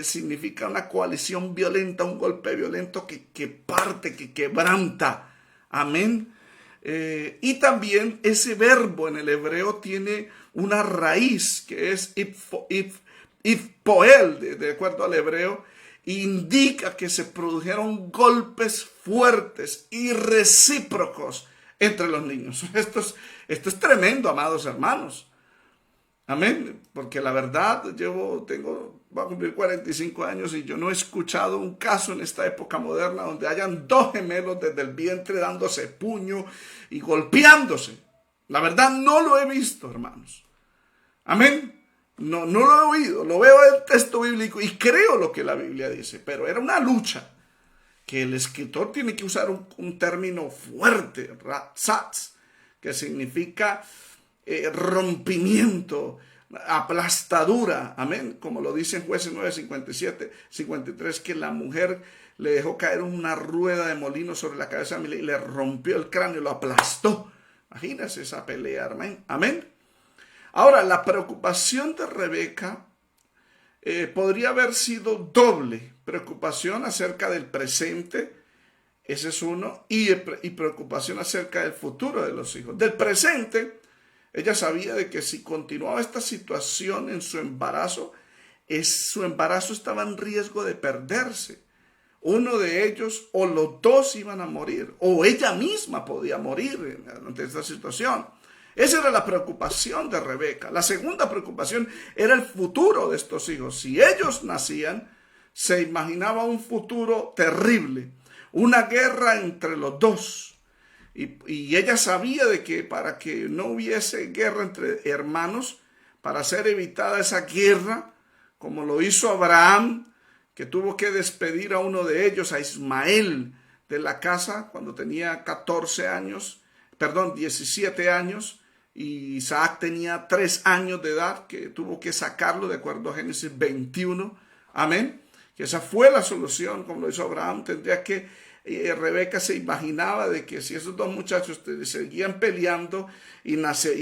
significa una coalición violenta, un golpe violento que parte, que quebranta. Amén. Y también ese verbo en el hebreo tiene una raíz que es ifpoel, de acuerdo al hebreo, indica que se produjeron golpes fuertes y recíprocos entre los niños. Esto es tremendo, amados hermanos. Amén. Porque la verdad, voy a cumplir 45 años y yo no he escuchado un caso en esta época moderna donde hayan dos gemelos desde el vientre dándose puño y golpeándose. La verdad no lo he visto, hermanos. Amén. No lo he oído, lo veo en el texto bíblico y creo lo que la Biblia dice, pero era una lucha que el escritor tiene que usar un término fuerte, ratzatz, que significa rompimiento, aplastadura, amén, como lo dice en Jueces 9:57, 53, que la mujer le dejó caer una rueda de molino sobre la cabeza y le rompió el cráneo, lo aplastó. Imagínense esa pelea, amén. Ahora, la preocupación de Rebeca podría haber sido doble. Preocupación acerca del presente, ese es uno, y preocupación acerca del futuro de los hijos. Del presente, ella sabía de que si continuaba esta situación en su embarazo estaba en riesgo de perderse. Uno de ellos o los dos iban a morir, o ella misma podía morir ante esta situación. Esa era la preocupación de Rebeca. La segunda preocupación era el futuro de estos hijos. Si ellos nacían, se imaginaba un futuro terrible, una guerra entre los dos. Y ella sabía de que para que no hubiese guerra entre hermanos, para ser evitada esa guerra, como lo hizo Abraham, que tuvo que despedir a uno de ellos, a Ismael, de la casa cuando tenía 17 años, y Isaac tenía 3 años de edad, que tuvo que sacarlo de acuerdo a Génesis 21, amén, que esa fue la solución, como lo hizo Abraham. Tendría que, Rebeca se imaginaba de que si esos dos muchachos seguían peleando y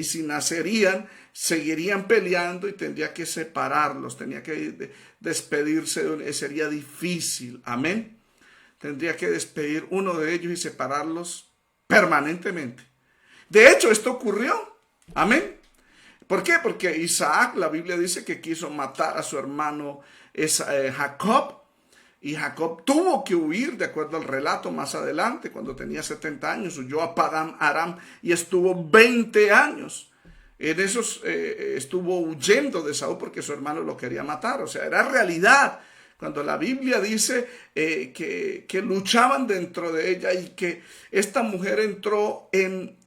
si nacerían, seguirían peleando y tendría que separarlos, tenía que despedirse, sería difícil, amén. Tendría que despedir uno de ellos y separarlos permanentemente. De hecho, esto ocurrió, amén. ¿Por qué? Porque Isaac, la Biblia dice que quiso matar a su hermano Jacob, y Jacob tuvo que huir, de acuerdo al relato más adelante, cuando tenía 70 años, huyó a Padán Aram y estuvo 20 años. En esos estuvo huyendo de Saúl porque su hermano lo quería matar, o sea, era realidad. Cuando la Biblia dice que luchaban dentro de ella y que esta mujer entró en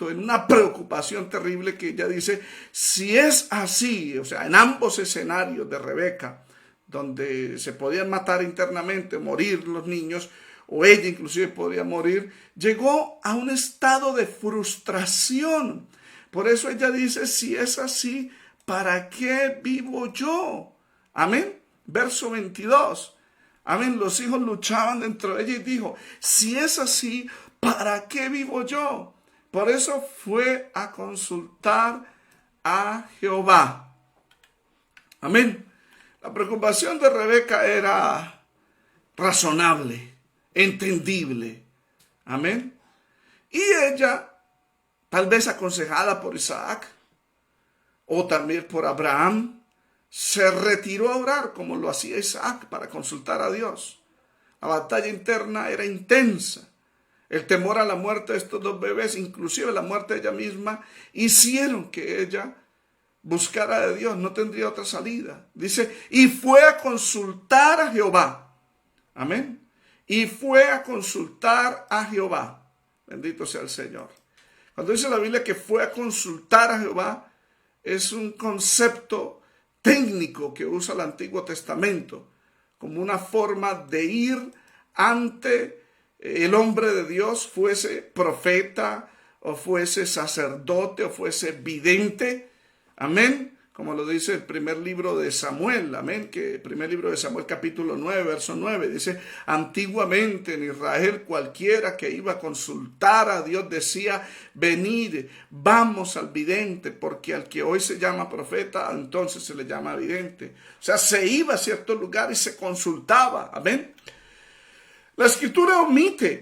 una preocupación terrible, que ella dice, si es así, o sea, en ambos escenarios de Rebeca, donde se podían matar internamente, morir los niños, o ella inclusive podía morir, llegó a un estado de frustración. Por eso ella dice, si es así, ¿para qué vivo yo? Amén. Verso 22. Amén. Los hijos luchaban dentro de ella y dijo, si es así, ¿para qué vivo yo? Por eso fue a consultar a Jehová. Amén. La preocupación de Rebeca era razonable, entendible. Amén. Y ella, tal vez aconsejada por Isaac o también por Abraham, se retiró a orar como lo hacía Isaac para consultar a Dios. La batalla interna era intensa. El temor a la muerte de estos dos bebés, inclusive la muerte de ella misma, hicieron que ella buscara de Dios. No tendría otra salida. Dice, y fue a consultar a Jehová. Amén. Y fue a consultar a Jehová. Bendito sea el Señor. Cuando dice la Biblia que fue a consultar a Jehová, es un concepto técnico que usa el Antiguo Testamento como una forma de ir ante el hombre de Dios, fuese profeta o fuese sacerdote o fuese vidente, amén, como lo dice el primer libro de Samuel, amén, que el primer libro de Samuel capítulo 9, verso 9, dice, antiguamente en Israel cualquiera que iba a consultar a Dios decía, venid, vamos al vidente, porque al que hoy se llama profeta, entonces se le llama vidente. O sea, se iba a cierto lugar y se consultaba, amén. La Escritura omite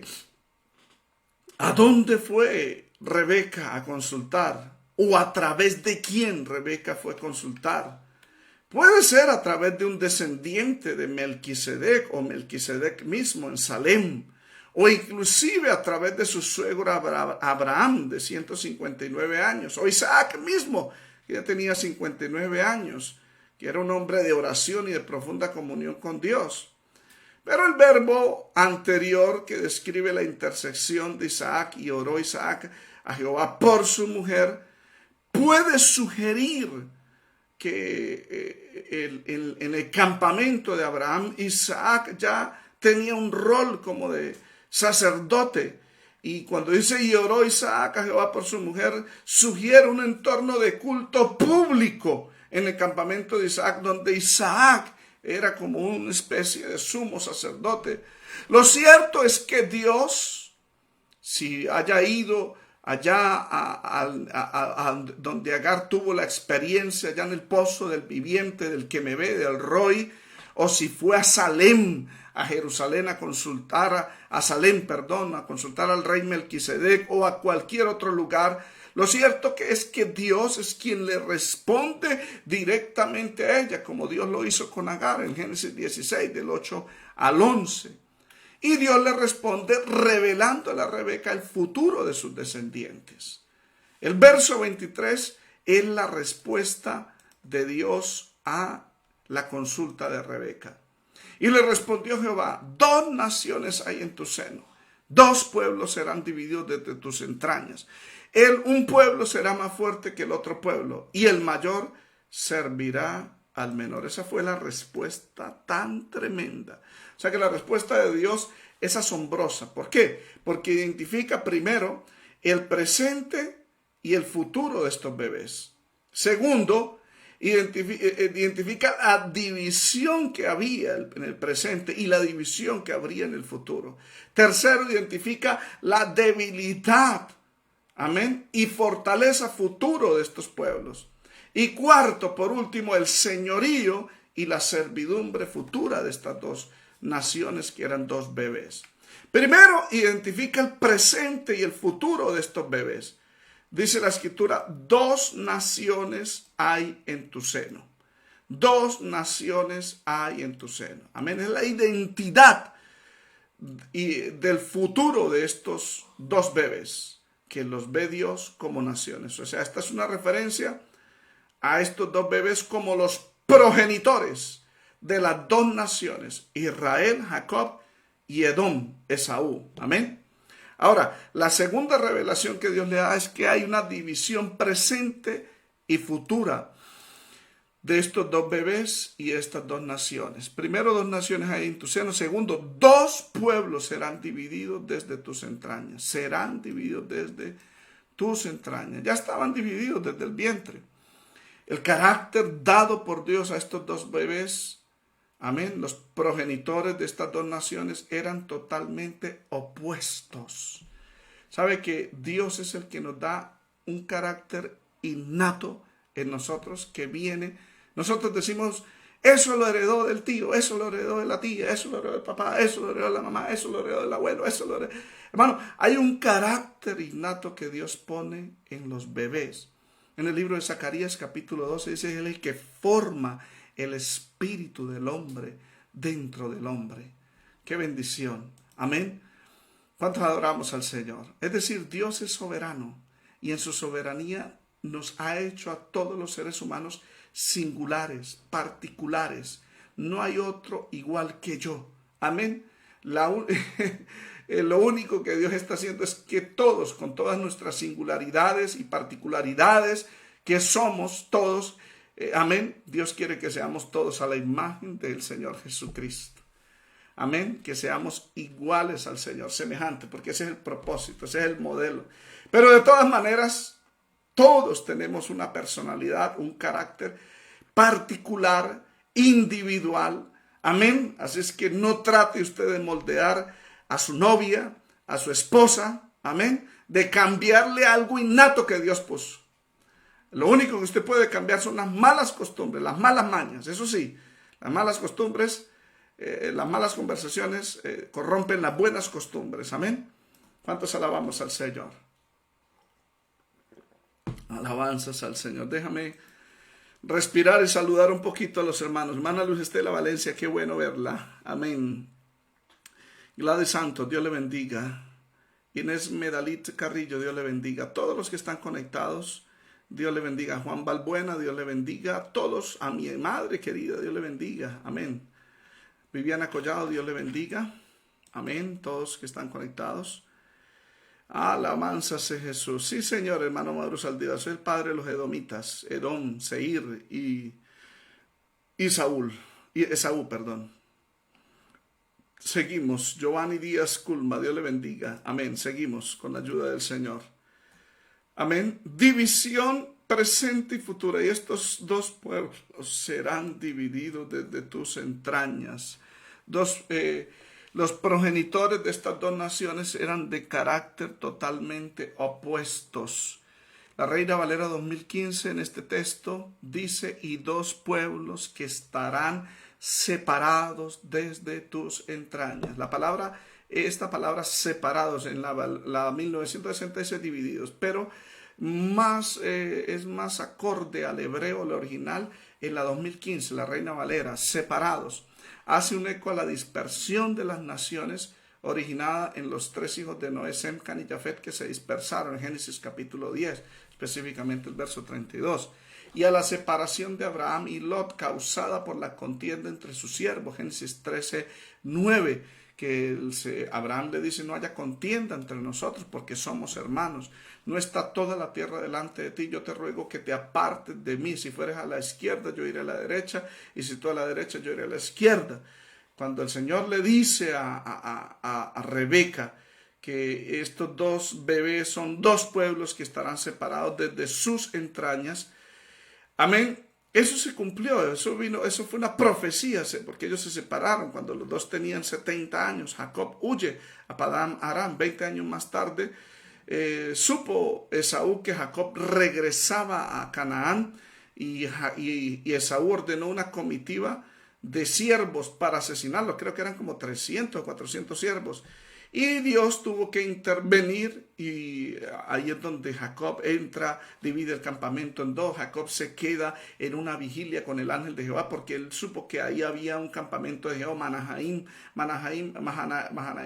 a dónde fue Rebeca a consultar, o a través de quién Rebeca fue a consultar. Puede ser a través de un descendiente de Melquisedec o Melquisedec mismo en Salem, o inclusive a través de su suegro Abraham de 159 años, o Isaac mismo, que ya tenía 59 años, que era un hombre de oración y de profunda comunión con Dios. Pero el verbo anterior que describe la intersección de Isaac y oró Isaac a Jehová por su mujer, puede sugerir que en el campamento de Abraham, Isaac ya tenía un rol como de sacerdote. Y cuando dice y oró Isaac a Jehová por su mujer, sugiere un entorno de culto público en el campamento de Isaac, donde Isaac era como una especie de sumo sacerdote. Lo cierto es que Dios, si haya ido allá donde Agar tuvo la experiencia, allá en el pozo del viviente, del que me ve, del Roy, o si fue a Salem, a Jerusalén, a consultar a consultar al rey Melquisedec, o a cualquier otro lugar. Lo cierto que es que Dios es quien le responde directamente a ella, como Dios lo hizo con Agar en Génesis 16, del 8 al 11. Y Dios le responde revelándole a Rebeca el futuro de sus descendientes. El verso 23 es la respuesta de Dios a la consulta de Rebeca. Y le respondió Jehová, 2 naciones hay en tu seno, 2 pueblos serán divididos desde tus entrañas. Un pueblo será más fuerte que el otro pueblo, y el mayor servirá al menor. Esa fue la respuesta tan tremenda. O sea que la respuesta de Dios es asombrosa. ¿Por qué? Porque identifica primero el presente y el futuro de estos bebés. Segundo, identifica la división que había en el presente y la división que habría en el futuro. Tercero, identifica la debilidad, amén, y fortaleza futuro de estos pueblos. Y cuarto, por último, el señorío y la servidumbre futura de estas dos naciones que eran dos bebés. Primero, identifica el presente y el futuro de estos bebés. Dice la escritura, 2 naciones hay en tu seno. 2 naciones hay en tu seno. Amén. Es la identidad del futuro de estos 2 bebés, que los ve Dios como naciones. O sea, esta es una referencia a estos 2 bebés como los progenitores de las 2 naciones, Israel, Jacob y Edom, Esaú. Amén. Ahora, la segunda revelación que Dios le da es que hay una división presente y futura de estos 2 bebés y estas 2 naciones. Primero, 2 naciones hay en tu seno. Segundo, 2 pueblos serán divididos desde tus entrañas. Serán divididos desde tus entrañas. Ya estaban divididos desde el vientre. El carácter dado por Dios a estos 2 bebés, amén, los progenitores de estas 2 naciones eran totalmente opuestos. ¿Sabe que Dios es el que nos da un carácter innato en nosotros que viene? Nosotros decimos, eso lo heredó del tío, eso lo heredó de la tía, eso lo heredó del papá, eso lo heredó de la mamá, eso lo heredó del abuelo, eso lo heredó. Hermano, hay un carácter innato que Dios pone en los bebés. En el libro de Zacarías capítulo 12 dice, Él es el que forma el espíritu del hombre dentro del hombre. ¡Qué bendición! Amén. ¿Cuántos adoramos al Señor? Es decir, Dios es soberano y en su soberanía nos ha hecho a todos los seres humanos singulares, particulares. No hay otro igual que yo. Amén. Lo único que Dios está haciendo es que todos, con todas nuestras singularidades y particularidades, que somos todos, amén, Dios quiere que seamos todos a la imagen del Señor Jesucristo. Amén, que seamos iguales al Señor, semejantes, porque ese es el propósito, ese es el modelo. Pero de todas maneras, todos tenemos una personalidad, un carácter particular, individual. Amén. Así es que no trate usted de moldear a su novia, a su esposa, amén, de cambiarle algo innato que Dios puso. Lo único que usted puede cambiar son las malas costumbres, las malas mañas. Eso sí, las malas costumbres, las malas conversaciones corrompen las buenas costumbres. Amén. ¿Cuántos alabamos al Señor? Alabanzas al Señor. Déjame respirar y saludar un poquito a los hermanos. Hermana Luz Estela Valencia, qué bueno verla. Amén. Gladys Santos, Dios le bendiga. Inés Medalit Carrillo, Dios le bendiga. A todos los que están conectados, Dios le bendiga. Juan Balbuena, Dios le bendiga. A todos, a mi madre querida, Dios le bendiga. Amén. Viviana Collado, Dios le bendiga. Amén. Todos que están conectados. Alabanza sea Jesús. Sí, Señor, hermano Maduro Saldívar. Soy el padre de los edomitas, Edom, Seir y Esaú, perdón. Seguimos. Giovanni Díaz Culma, Dios le bendiga. Amén. Seguimos con la ayuda del Señor. Amén. División presente y futura. Y estos 2 pueblos serán divididos desde tus entrañas. Los progenitores de estas 2 naciones eran de carácter totalmente opuestos. La Reina Valera 2015 en este texto dice, y 2 pueblos que estarán separados desde tus entrañas. Esta palabra separados en la 1966 divididos, pero es más acorde al hebreo, al original, en la 2015, la Reina Valera, separados. Hace un eco a la dispersión de las naciones originada en los 3 hijos de Noé, Sem, Can y Jafet, que se dispersaron en Génesis capítulo 10, específicamente el verso 32. Y a la separación de Abraham y Lot causada por la contienda entre sus siervos, Génesis 13, 9, que Abraham le dice, no haya contienda entre nosotros porque somos hermanos. No está toda la tierra delante de ti, yo te ruego que te apartes de mí. Si fueres a la izquierda, yo iré a la derecha, y si tú a la derecha, yo iré a la izquierda. Cuando el Señor le dice a Rebeca que estos 2 bebés son 2 pueblos que estarán separados desde sus entrañas, amén, eso se cumplió, eso fue una profecía, porque ellos se separaron cuando los dos tenían 70 años. Jacob huye a Padán Aram. 20 años más tarde supo Esaú que Jacob regresaba a Canaán y Esaú ordenó una comitiva de siervos para asesinarlo. Creo que eran como 300 o 400 siervos. Y Dios tuvo que intervenir y ahí es donde Jacob entra, divide el campamento en dos. Jacob se queda en una vigilia con el ángel de Jehová porque él supo que ahí había un campamento de Jehová, Mahanaim,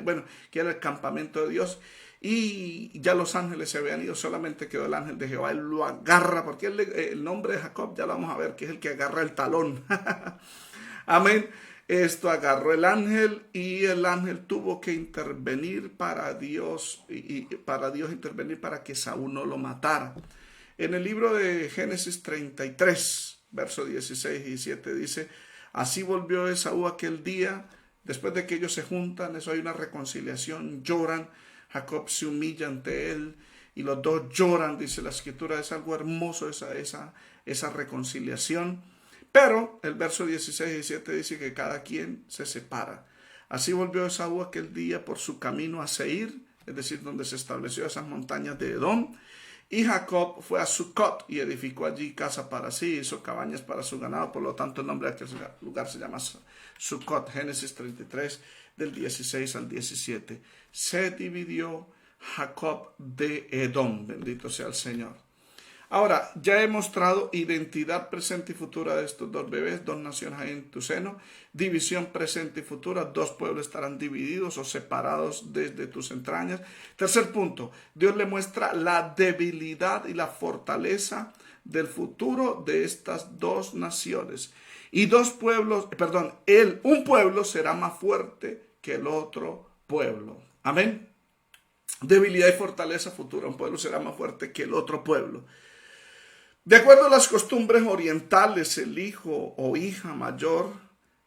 bueno, que era el campamento de Dios. Y ya los ángeles se habían ido, solamente quedó el ángel de Jehová. Él lo agarra, porque el nombre de Jacob ya lo vamos a ver, que es el que agarra el talón. Amén. Esto agarró el ángel y el ángel tuvo que intervenir para Dios y para Dios intervenir para que Saúl no lo matara. En el libro de Génesis 33, verso 16 y 17 dice: así volvió Esaú aquel día, después de que ellos se juntan, eso hay una reconciliación, lloran, Jacob se humilla ante él y los dos lloran, dice la escritura. Es algo hermoso esa reconciliación. Pero el verso 16 y 17 dice que cada quien se separa. Así volvió Esaú aquel día por su camino a Seir, es decir, donde se estableció esas montañas de Edom. Y Jacob fue a Sucot y edificó allí casa para sí, hizo cabañas para su ganado. Por lo tanto, el nombre de aquel lugar se llama Sucot. Génesis 33, del 16 al 17. Se dividió Jacob de Edom. Bendito sea el Señor. Ahora, ya he mostrado identidad presente y futura de estos dos bebés, dos naciones hay en tu seno, división presente y futura, dos pueblos estarán divididos o separados desde tus entrañas. Tercer punto, Dios le muestra la debilidad y la fortaleza del futuro de estas dos naciones. Y un pueblo será más fuerte que el otro pueblo. Amén. Debilidad y fortaleza futura, un pueblo será más fuerte que el otro pueblo. De acuerdo a las costumbres orientales, el hijo o hija mayor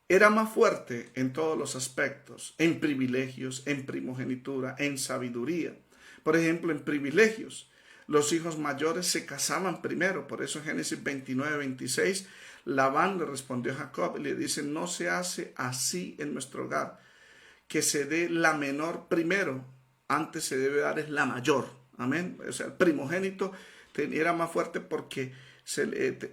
era más fuerte en todos los aspectos, en privilegios, en primogenitura, en sabiduría. Por ejemplo, en privilegios, los hijos mayores se casaban primero. Por eso en Génesis 29, 26, Labán le respondió a Jacob y le dice: no se hace así en nuestro hogar, que se dé la menor primero, antes se debe dar es la mayor. Amén. O sea, el primogénito era más fuerte porque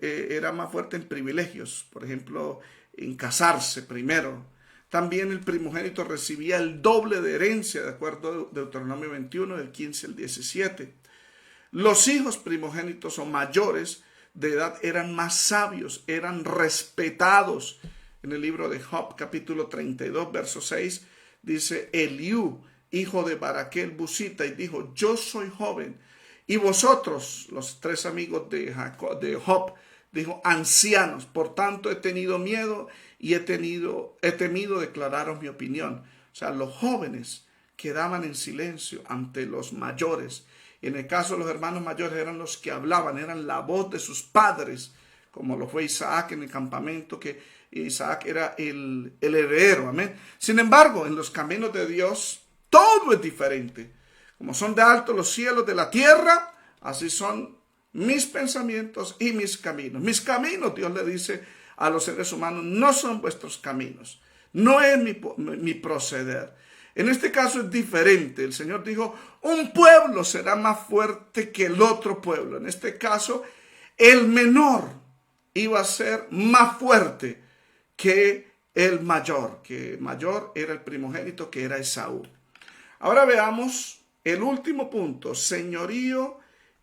era más fuerte en privilegios, por ejemplo, en casarse primero. También el primogénito recibía el doble de herencia, de acuerdo a Deuteronomio 21, del 15 al 17. Los hijos primogénitos o mayores de edad eran más sabios, eran respetados. En el libro de Job, capítulo 32, verso 6, dice: Eliú, hijo de Baraquel Busita, y dijo: yo soy joven, y vosotros, los tres amigos de Job, dijo: ancianos, por tanto he tenido miedo y he temido declararos mi opinión. O sea, los jóvenes quedaban en silencio ante los mayores. Y en el caso de los hermanos mayores eran los que hablaban, eran la voz de sus padres, como lo fue Isaac en el campamento, que Isaac era el heredero. Amén. Sin embargo, en los caminos de Dios todo es diferente. Como son de alto los cielos de la tierra, así son mis pensamientos y mis caminos. Mis caminos, Dios le dice a los seres humanos, no son vuestros caminos. No es mi proceder. En este caso es diferente. El Señor dijo: un pueblo será más fuerte que el otro pueblo. En este caso, el menor iba a ser más fuerte que el mayor. Que el mayor era el primogénito, que era Esaú. Ahora veamos el último punto: señorío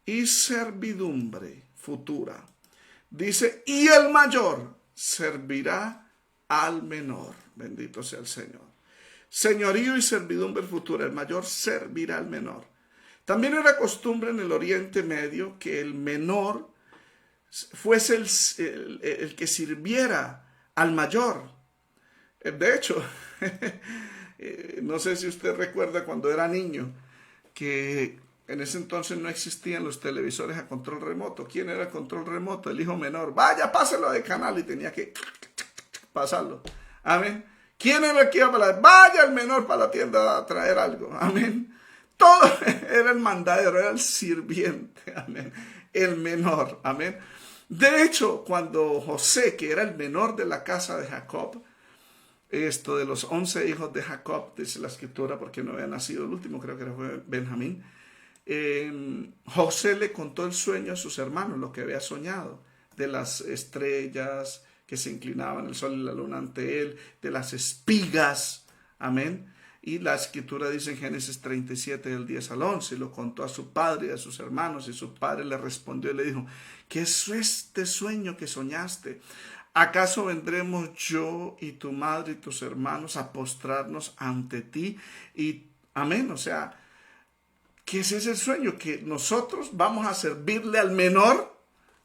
y servidumbre futura. Dice: y el mayor servirá al menor. Bendito sea el Señor. Señorío y servidumbre futura. El mayor servirá al menor. También era costumbre en el Oriente Medio que el menor fuese el que sirviera al mayor. De hecho, no sé si usted recuerda cuando era niño, que en ese entonces no existían los televisores a control remoto. ¿Quién era el control remoto? El hijo menor. Vaya, páselo de canal, y tenía que pasarlo. Amén. ¿Quién era el que iba para vaya el menor para la tienda a traer algo? Amén. Todo era el mandadero, era el sirviente. Amén. El menor. Amén. De hecho, cuando José, que era el menor de la casa de Jacob, de los 11 hijos de Jacob, dice la escritura, porque no había nacido el último, creo que era Benjamín, José le contó el sueño a sus hermanos, lo que había soñado, de las estrellas que se inclinaban, el sol y la luna ante él, de las espigas, amén. Y la escritura dice en Génesis 37, del 10 al 11, y lo contó a su padre y a sus hermanos, y su padre le respondió y le dijo: ¿qué es este sueño que soñaste? ¿Acaso vendremos yo y tu madre y tus hermanos a postrarnos ante ti? Y amén, o sea, ¿qué es ese sueño? Que nosotros vamos a servirle al menor.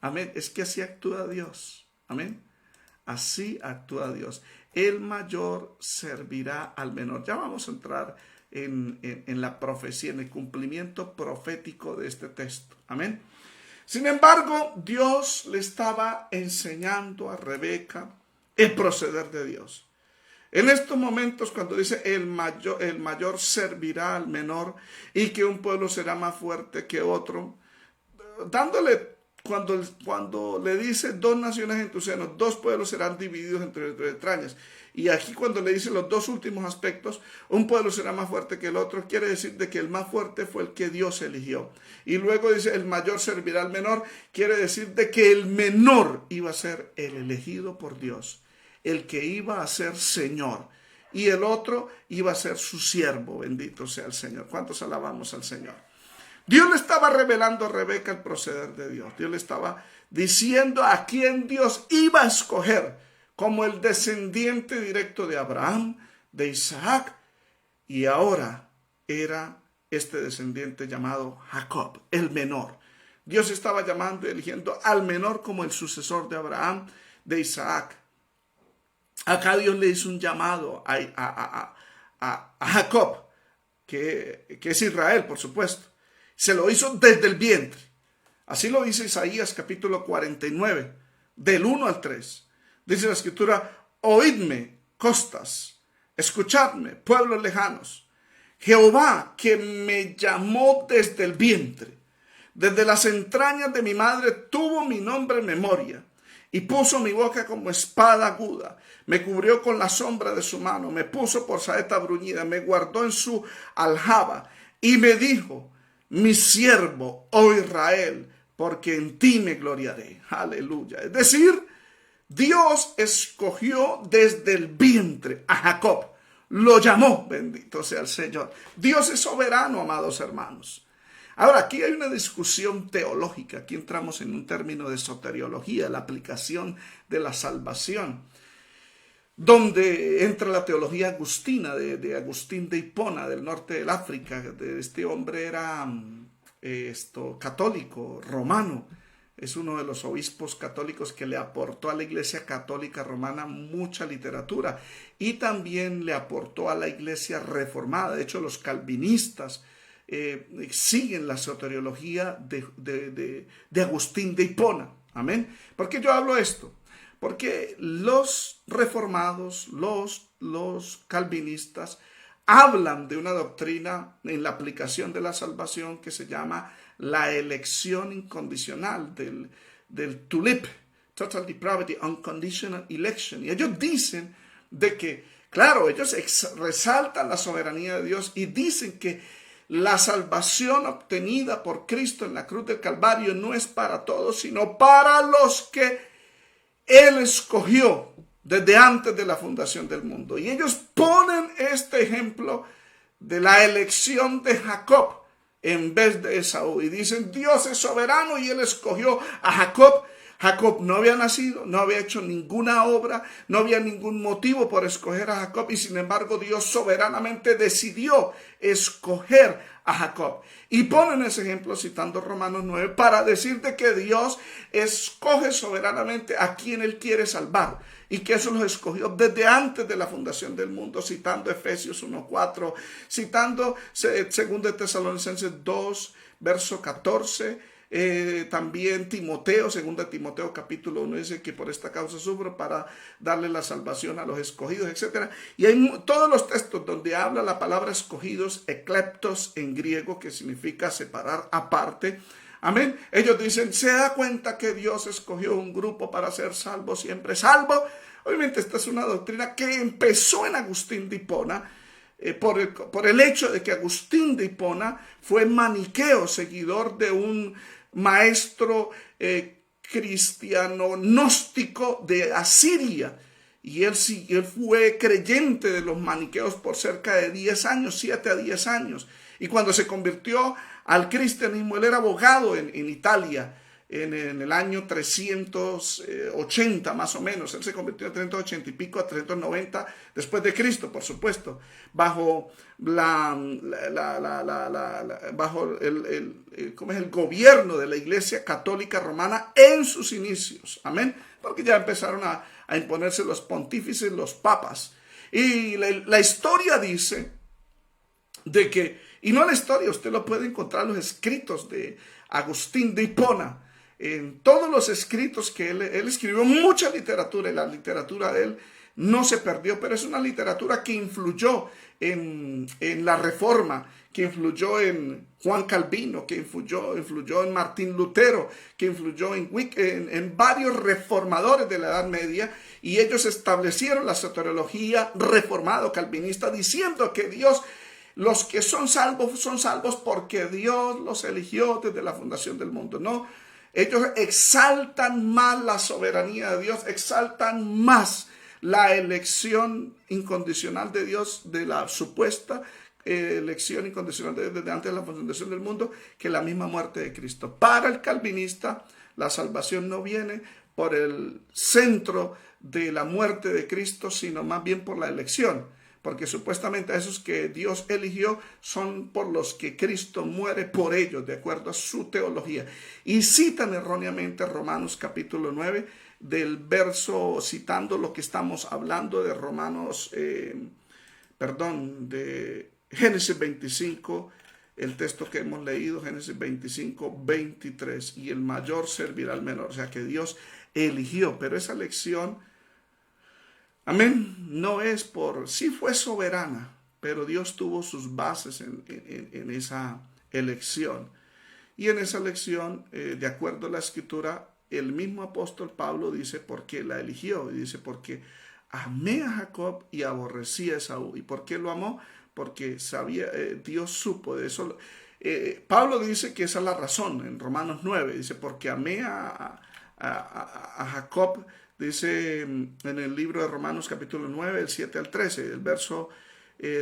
Amén, es que así actúa Dios. Amén, así actúa Dios. El mayor servirá al menor. Ya vamos a entrar en la profecía, en el cumplimiento profético de este texto. Amén. Sin embargo, Dios le estaba enseñando a Rebeca el proceder de Dios. En estos momentos, cuando dice el mayor servirá al menor y que un pueblo será más fuerte que otro, dándole, cuando le dice 2 naciones en tu seno, 2 pueblos serán divididos entre tus entrañas. Y aquí cuando le dice los 2 últimos aspectos, un pueblo será más fuerte que el otro, quiere decir de que el más fuerte fue el que Dios eligió. Y luego dice el mayor servirá al menor, quiere decir de que el menor iba a ser el elegido por Dios, el que iba a ser Señor. Y el otro iba a ser su siervo, bendito sea el Señor. ¿Cuántos alabamos al Señor? Dios le estaba revelando a Rebeca el proceder de Dios. Dios le estaba diciendo a quién Dios iba a escoger como el descendiente directo de Abraham, de Isaac, y ahora era este descendiente llamado Jacob, el menor. Dios estaba llamando y eligiendo al menor como el sucesor de Abraham, de Isaac. Acá Dios le hizo un llamado a Jacob, que es Israel, por supuesto. Se lo hizo desde el vientre. Así lo dice Isaías capítulo 49, del 1 al 3. Dice la escritura: oídme, costas, escuchadme, pueblos lejanos. Jehová, que me llamó desde el vientre, desde las entrañas de mi madre, tuvo mi nombre en memoria, y puso mi boca como espada aguda. Me cubrió con la sombra de su mano, me puso por saeta bruñida, me guardó en su aljaba, y me dijo: mi siervo, oh Israel, porque en ti me gloriaré. Aleluya. Es decir, Dios escogió desde el vientre a Jacob. Lo llamó, bendito sea el Señor. Dios es soberano, amados hermanos. Ahora, aquí hay una discusión teológica. Aquí entramos en un término de soteriología, la aplicación de la salvación, donde entra la teología agustina de Agustín de Hipona, del norte del África. Este hombre era católico, romano. Es uno de los obispos católicos que le aportó a la Iglesia Católica Romana mucha literatura y también le aportó a la Iglesia Reformada. De hecho, los calvinistas siguen la soteriología de Agustín de Hipona. Amén. ¿Por qué yo hablo esto? Porque los reformados, los calvinistas, hablan de una doctrina en la aplicación de la salvación que se llama la elección incondicional, del TULIP, Total Depravity, Unconditional Election. Y ellos dicen de que, claro, ellos resaltan la soberanía de Dios y dicen que la salvación obtenida por Cristo en la cruz del Calvario no es para todos, sino para los que Él escogió desde antes de la fundación del mundo. Y ellos ponen este ejemplo de la elección de Jacob en vez de Esaú. Y dicen, Dios es soberano y Él escogió a Jacob. Jacob no había nacido, no había hecho ninguna obra, no había ningún motivo por escoger a Jacob. Y sin embargo, Dios soberanamente decidió escoger a Jacob. Y ponen ese ejemplo citando Romanos 9 para decir de que Dios escoge soberanamente a quien Él quiere salvar. Y que eso los escogió desde antes de la fundación del mundo, citando Efesios 1:4, citando 2 Tesalonicenses 2, verso 14, también Timoteo, 2 Timoteo capítulo 1, dice que por esta causa sufro para darle la salvación a los escogidos, etc. Y hay todos los textos donde habla la palabra escogidos, ekleptos en griego, que significa separar aparte, Amén. Ellos dicen, se da cuenta que Dios escogió un grupo para ser salvo, siempre salvo. Obviamente esta es una doctrina que empezó en Agustín de Hipona, por el hecho de que Agustín de Hipona fue maniqueo, seguidor de un maestro cristiano gnóstico de Asiria. Y él fue creyente de los maniqueos por cerca de 10 años, 7 a 10 años. Y cuando se convirtió al cristianismo, él era abogado en Italia en el año 380 más o menos. Él se convirtió en 380 y pico a 390 después de Cristo, por supuesto, bajo bajo el gobierno de la Iglesia Católica Romana en sus inicios. Amén. Porque ya empezaron a imponerse los pontífices, los papas. Y la historia dice de que, y no la historia, usted lo puede encontrar en los escritos de Agustín de Hipona, en todos los escritos que él escribió, mucha literatura, y la literatura de él no se perdió, pero es una literatura que influyó en la Reforma, que influyó en Juan Calvino, que influyó en Martín Lutero, que influyó en varios reformadores de la Edad Media, y ellos establecieron la soteriología reformada o calvinista, diciendo que Dios, los que son salvos porque Dios los eligió desde la fundación del mundo. No, ellos exaltan más la soberanía de Dios, exaltan más la elección incondicional de Dios, de la supuesta elección incondicional desde antes de la fundación del mundo, que la misma muerte de Cristo. Para el calvinista, la salvación no viene por el centro de la muerte de Cristo, sino más bien por la elección, porque supuestamente a esos que Dios eligió son por los que Cristo muere por ellos, de acuerdo a su teología. Y citan erróneamente Romanos capítulo 9, del verso, citando lo que estamos hablando de de Génesis 25, el texto que hemos leído, Génesis 25, 23, y el mayor servirá al menor. O sea que Dios eligió, pero esa elección, amén, no es sí fue soberana, pero Dios tuvo sus bases en esa elección. Y en esa elección, de acuerdo a la Escritura, el mismo apóstol Pablo dice por qué la eligió. Y dice, porque amé a Jacob y aborrecí a Esaú. ¿Y por qué lo amó? Porque Dios supo de eso. Pablo dice que esa es la razón en Romanos 9. Dice, porque amé a Jacob. Dice en el libro de Romanos capítulo 9, el 7 al 13, el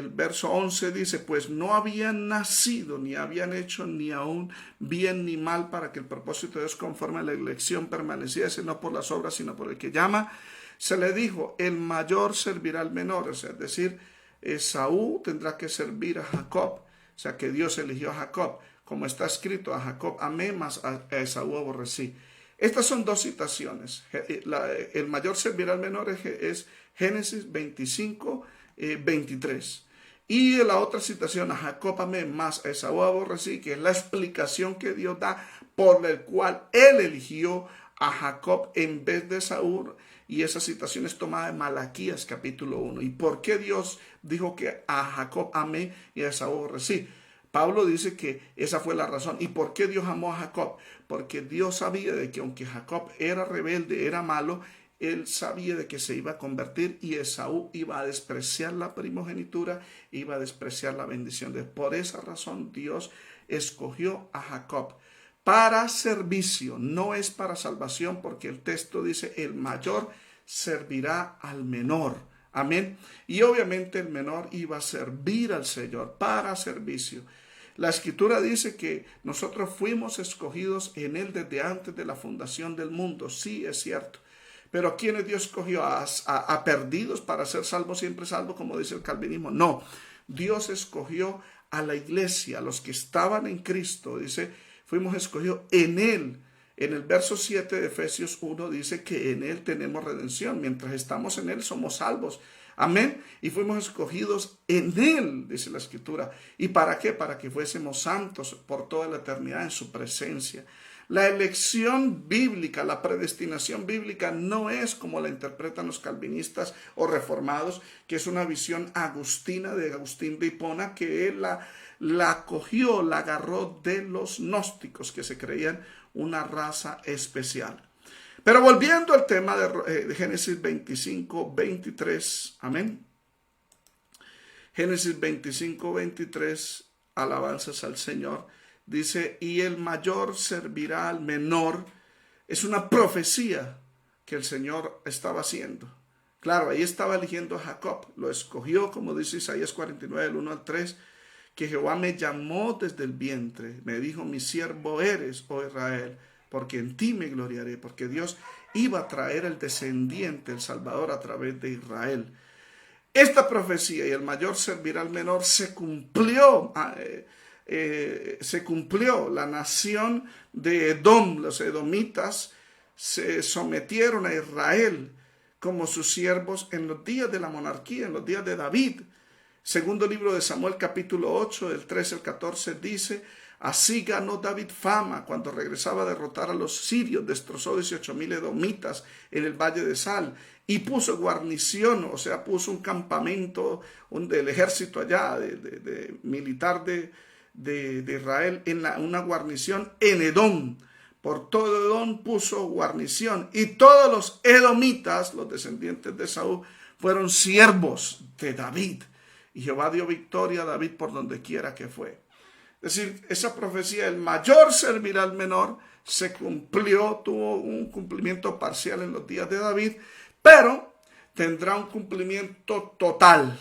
verso 11 dice, pues no habían nacido, ni habían hecho ni aún bien ni mal, para que el propósito de Dios conforme a la elección permaneciese, no por las obras, sino por el que llama. Se le dijo, el mayor servirá al menor, o sea, es decir, Esaú tendrá que servir a Jacob, o sea, que Dios eligió a Jacob, como está escrito, a Jacob amé, mas a Esaú aborrecí. Estas son dos citaciones. El mayor servirá al menor es Génesis 25, 23. Y la otra citación, a Jacob amé, mas a Esaú aborrecí, que es la explicación que Dios da por la cual él eligió a Jacob en vez de Esaú. Y esa citación es tomada de Malaquías capítulo 1. ¿Y por qué Dios dijo que a Jacob amé y a Esaú aborrecí? Pablo dice que esa fue la razón. ¿Y por qué Dios amó a Jacob? Porque Dios sabía de que aunque Jacob era rebelde, era malo, él sabía de que se iba a convertir y Esaú iba a despreciar la primogenitura, iba a despreciar la bendición de Dios. Por esa razón Dios escogió a Jacob para servicio, no es para salvación, porque el texto dice, el mayor servirá al menor. Amén. Y obviamente el menor iba a servir al Señor para servicio. La Escritura dice que nosotros fuimos escogidos en Él desde antes de la fundación del mundo. Sí, es cierto. Pero ¿quiénes Dios escogió? ¿A perdidos para ser salvos, siempre salvos, como dice el calvinismo? No. Dios escogió a la iglesia, a los que estaban en Cristo. Dice, fuimos escogidos en Él. En el verso 7 de Efesios 1 dice que en Él tenemos redención. Mientras estamos en Él somos salvos. Amén. Y fuimos escogidos en Él, dice la Escritura. ¿Y para qué? Para que fuésemos santos por toda la eternidad en su presencia. La elección bíblica, la predestinación bíblica no es como la interpretan los calvinistas o reformados, que es una visión agustina de Agustín de Hipona, que él la cogió, la agarró de los gnósticos, que se creían una raza especial. Pero volviendo al tema de Génesis 25, 23, amén. Génesis 25, 23, alabanzas al Señor. Dice, y el mayor servirá al menor. Es una profecía que el Señor estaba haciendo. Claro, ahí estaba eligiendo a Jacob. Lo escogió, como dice Isaías 49, del 1 al 3, que Jehová me llamó desde el vientre. Me dijo, mi siervo eres, oh Israel, porque en ti me gloriaré. Porque Dios iba a traer el descendiente, el Salvador, a través de Israel. Esta profecía, y el mayor servirá al menor, se cumplió. Se cumplió. La nación de Edom, los edomitas, se sometieron a Israel como sus siervos en los días de la monarquía, en los días de David. Segundo libro de Samuel, capítulo 8, del 13 al 14, dice, así ganó David fama cuando regresaba a derrotar a los sirios, destrozó 18,000 edomitas en el valle de Sal y puso guarnición, o sea, puso un campamento del ejército allá, militar de Israel, una guarnición en Edom. Por todo Edom puso guarnición, y todos los edomitas, los descendientes de Saúl, fueron siervos de David. Y Jehová dio victoria a David por donde quiera que fue. Es decir, esa profecía, el mayor servirá al menor, se cumplió, tuvo un cumplimiento parcial en los días de David, pero tendrá un cumplimiento total.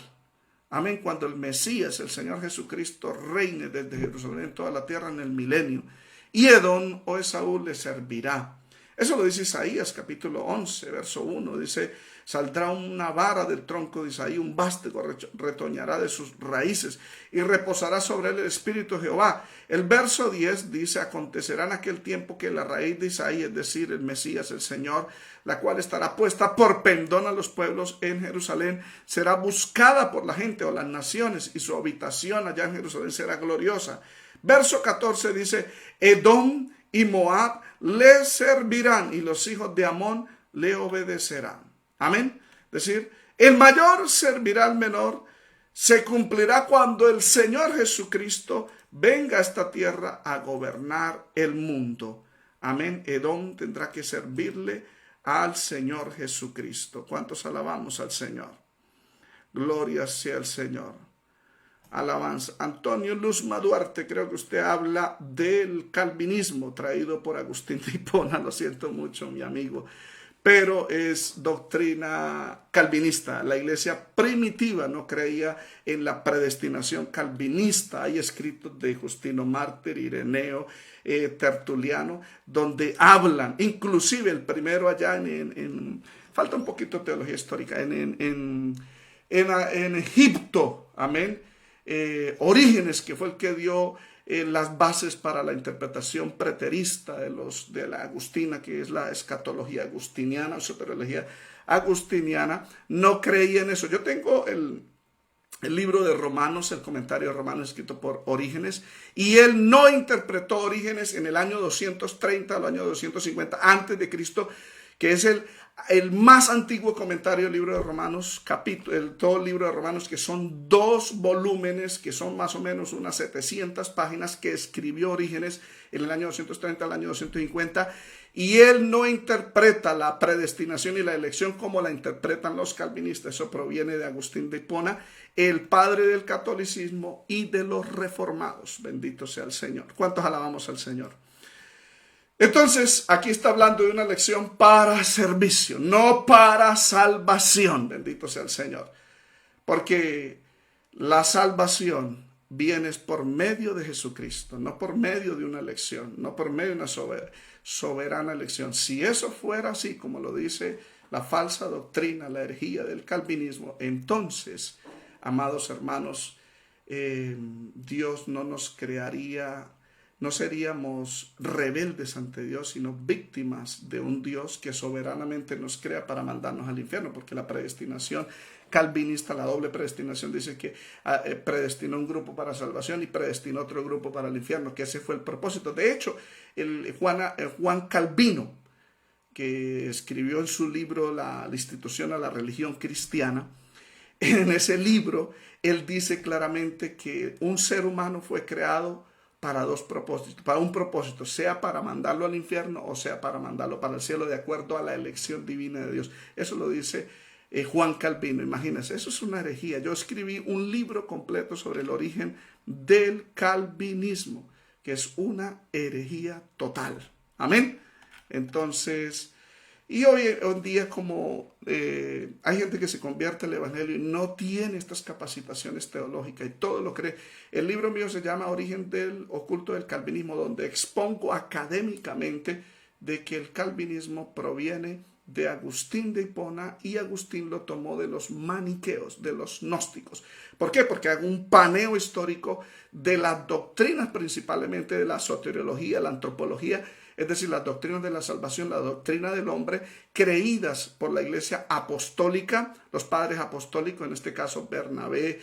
Amén, cuando el Mesías, el Señor Jesucristo, reine desde Jerusalén en toda la tierra en el milenio. Y Edom o Esaú le servirá. Eso lo dice Isaías capítulo 11, verso 1. Dice, saldrá una vara del tronco de Isaí, un vástago retoñará de sus raíces y reposará sobre él el espíritu de Jehová. El verso 10 dice, acontecerá en aquel tiempo que la raíz de Isaí, es decir, el Mesías, el Señor, la cual estará puesta por pendón a los pueblos en Jerusalén, será buscada por la gente o las naciones, y su habitación allá en Jerusalén será gloriosa. Verso 14 dice, Edom y Moab le servirán y los hijos de Amón le obedecerán. Amén. Es decir, el mayor servirá al menor. Se cumplirá cuando el Señor Jesucristo venga a esta tierra a gobernar el mundo. Amén. Edom tendrá que servirle al Señor Jesucristo. ¿Cuántos alabamos al Señor? Gloria sea al Señor. Alabanza. Antonio Luzma Duarte, creo que usted habla del calvinismo traído por Agustín de Hipona. Lo siento mucho, mi amigo, pero es doctrina calvinista. La iglesia primitiva no creía en la predestinación calvinista. Hay escritos de Justino Mártir, Ireneo, Tertuliano, donde hablan, inclusive el primero allá falta un poquito de teología histórica, en Egipto, amén. Orígenes, que fue el que dio las bases para la interpretación preterista de la agustina, que es la escatología agustiniana o soteriología agustiniana, no creía en eso. Yo tengo el libro de Romanos, el comentario de Romanos escrito por Orígenes, y él no interpretó Orígenes en el año 230 al año 250 antes de Cristo, que es el más antiguo comentario del libro de Romanos, todo el libro de Romanos, que son 2 volúmenes, que son más o menos unas 700 páginas, que escribió Orígenes en el año 230 al año 250, y él no interpreta la predestinación y la elección como la interpretan los calvinistas. Eso proviene de Agustín de Hipona, el padre del catolicismo y de los reformados. Bendito sea el Señor. ¿Cuántos alabamos al Señor? Entonces, aquí está hablando de una elección para servicio, no para salvación. Bendito sea el Señor. Porque la salvación viene por medio de Jesucristo, no por medio de una elección, no por medio de una soberana elección. Si eso fuera así, como lo dice la falsa doctrina, la herejía del calvinismo, entonces, amados hermanos, Dios no nos crearía no seríamos rebeldes ante Dios, sino víctimas de un Dios que soberanamente nos crea para mandarnos al infierno, porque la predestinación calvinista, la doble predestinación, dice que predestinó un grupo para salvación y predestinó otro grupo para el infierno, que ese fue el propósito. De hecho, Juan Calvino, que escribió en su libro la institución a la religión cristiana, en ese libro él dice claramente que un ser humano fue creado para dos propósitos, para un propósito, sea para mandarlo al infierno o sea para mandarlo para el cielo, de acuerdo a la elección divina de Dios. Eso lo dice Juan Calvino. Imagínense, eso es una herejía. Yo escribí un libro completo sobre el origen del calvinismo, que es una herejía total. Amén. Entonces, y hoy en día, como hay gente que se convierte al evangelio y no tiene estas capacitaciones teológicas y todo lo cree. El libro mío se llama Origen del Oculto del Calvinismo, donde expongo académicamente de que el calvinismo proviene de Agustín de Hipona, y Agustín lo tomó de los maniqueos, de los gnósticos. ¿Por qué? Porque hago un paneo histórico de las doctrinas, principalmente de la soteriología, la antropología, es decir, las doctrinas de la salvación, la doctrina del hombre, creídas por la iglesia apostólica, los padres apostólicos, en este caso Bernabé,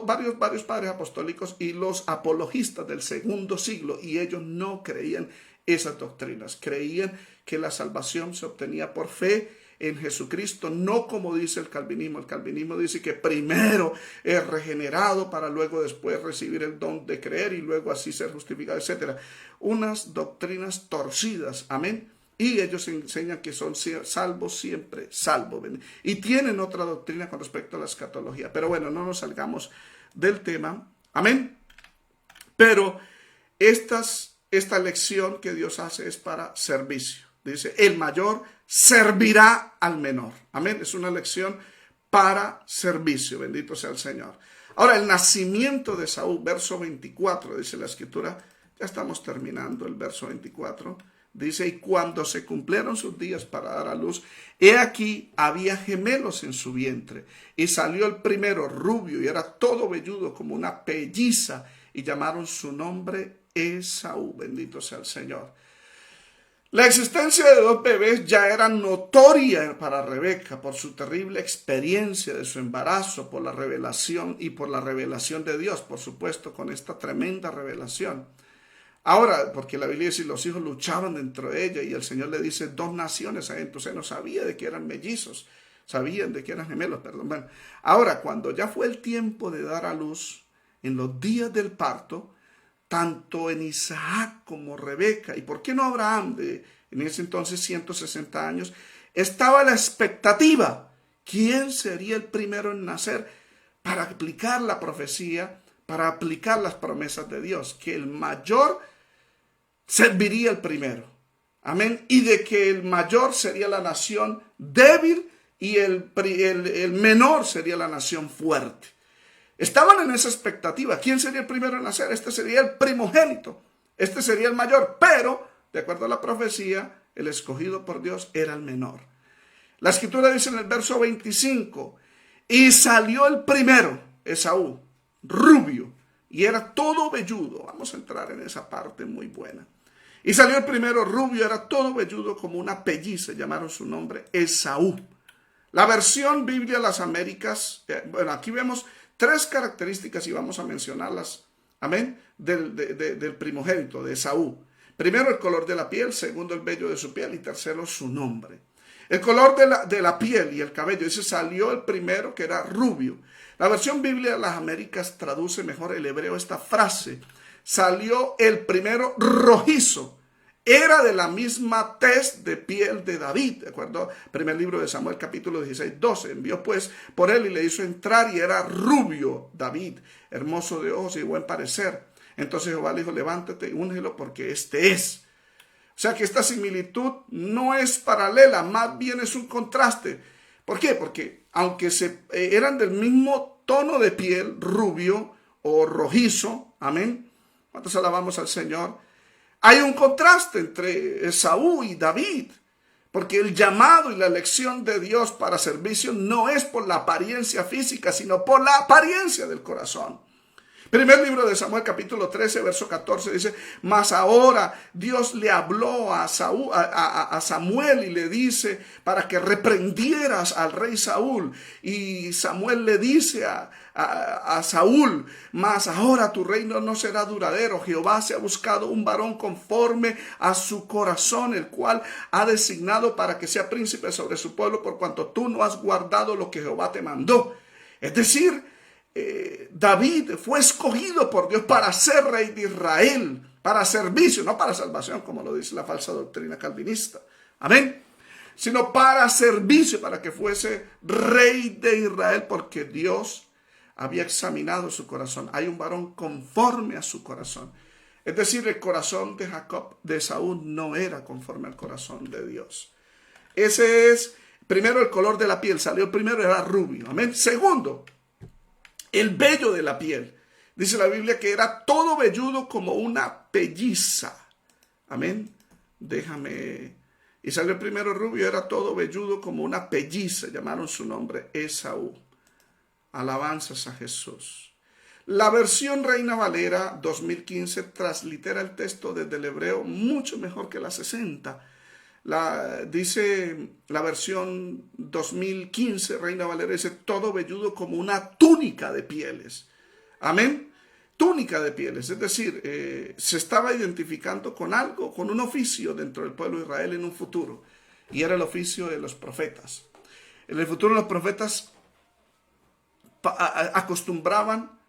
varios padres apostólicos, y los apologistas del segundo siglo, y ellos no creían esas doctrinas, creían que la salvación se obtenía por fe en Jesucristo, no como dice el calvinismo. El calvinismo dice que primero es regenerado para luego después recibir el don de creer y luego así ser justificado, etc. Unas doctrinas torcidas, amén. Y ellos enseñan que son salvos siempre, salvos. Y tienen otra doctrina con respecto a la escatología. Pero bueno, no nos salgamos del tema, amén. Pero esta lección que Dios hace es para servicio. Dice, el mayor servirá al menor. Amén. Es una lección para servicio. Bendito sea el Señor. Ahora, el nacimiento de Saúl, verso 24, dice la Escritura. Ya estamos terminando el verso 24. Dice, y cuando se cumplieron sus días para dar a luz, he aquí había gemelos en su vientre. Y salió el primero rubio y era todo velludo como una pelliza. Y llamaron su nombre Esaú. Bendito sea el Señor. La existencia de dos bebés ya era notoria para Rebeca por su terrible experiencia de su embarazo, por la revelación y por la revelación de Dios, por supuesto, con esta tremenda revelación. Ahora, porque la Biblia dice que los hijos luchaban dentro de ella y el Señor le dice 2 naciones a él, entonces no sabía de que eran mellizos, sabían de que eran gemelos, perdón. Bueno, ahora, cuando ya fue el tiempo de dar a luz, en los días del parto, tanto en Isaac como Rebeca, y por qué no Abraham, en ese entonces 160 años, estaba la expectativa, ¿quién sería el primero en nacer? Para aplicar la profecía, para aplicar las promesas de Dios, que el mayor serviría al primero, amén, y de que el mayor sería la nación débil y el menor sería la nación fuerte. Estaban en esa expectativa. ¿Quién sería el primero en nacer? Este sería el primogénito. Este sería el mayor. Pero, de acuerdo a la profecía, el escogido por Dios era el menor. La Escritura dice en el verso 25, y salió el primero, Esaú, rubio, y era todo velludo. Vamos a entrar en esa parte muy buena. Y salió el primero rubio, era todo velludo como una pelliza. Llamaron su nombre Esaú. La versión Biblia Las Américas, bueno, aquí vemos 3 características y vamos a mencionarlas, amén, del primogénito, de Esaú. Primero, el color de la piel. Segundo, el vello de su piel. Y tercero, su nombre. El color de la piel y el cabello. Dice, salió el primero que era rubio. La versión Biblia de las Américas traduce mejor el hebreo esta frase. Salió el primero rojizo. Era de la misma tez de piel de David, ¿de acuerdo? Primer libro de Samuel, capítulo 16, 12. Envió pues por él y le hizo entrar y era rubio David, hermoso de ojos y de buen parecer. Entonces Jehová le dijo, levántate y úngelo porque este es. O sea que esta similitud no es paralela, más bien es un contraste. ¿Por qué? Porque aunque eran del mismo tono de piel, rubio o rojizo, amén. ¿Cuántos alabamos al Señor? Hay un contraste entre Esaú y David, porque el llamado y la elección de Dios para servicio no es por la apariencia física, sino por la apariencia del corazón. Primer libro de Samuel, capítulo 13, verso 14, dice: mas ahora Dios le habló a Samuel y le dice para que reprendieras al rey Saúl. Y Samuel le dice a Saúl: mas ahora tu reino no será duradero. Jehová se ha buscado un varón conforme a su corazón, el cual ha designado para que sea príncipe sobre su pueblo, por cuanto tú no has guardado lo que Jehová te mandó. Es decir, David fue escogido por Dios para ser rey de Israel, para servicio, no para salvación, como lo dice la falsa doctrina calvinista. Amén. Sino para servicio, para que fuese rey de Israel, porque Dios había examinado su corazón. Hay un varón conforme a su corazón. Es decir, el corazón de Jacob, de Saúl, no era conforme al corazón de Dios. Ese es, primero, el color de la piel. Salió primero, era rubio. Amén. Segundo, el vello de la piel. Dice la Biblia que era todo velludo como una pelliza. Amén. Y salió el primero rubio, era todo velludo como una pelliza. Llamaron su nombre Esaú. Alabanzas a Jesús. La versión Reina Valera 2015 translitera el texto desde el hebreo mucho mejor que la 60. Dice la versión 2015 Reina Valera, dice: todo velludo como una túnica de pieles. Amén. Túnica de pieles, es decir, se estaba identificando con algo, con un oficio dentro del pueblo de Israel en un futuro, y era el oficio de los profetas. En el futuro los profetas acostumbraban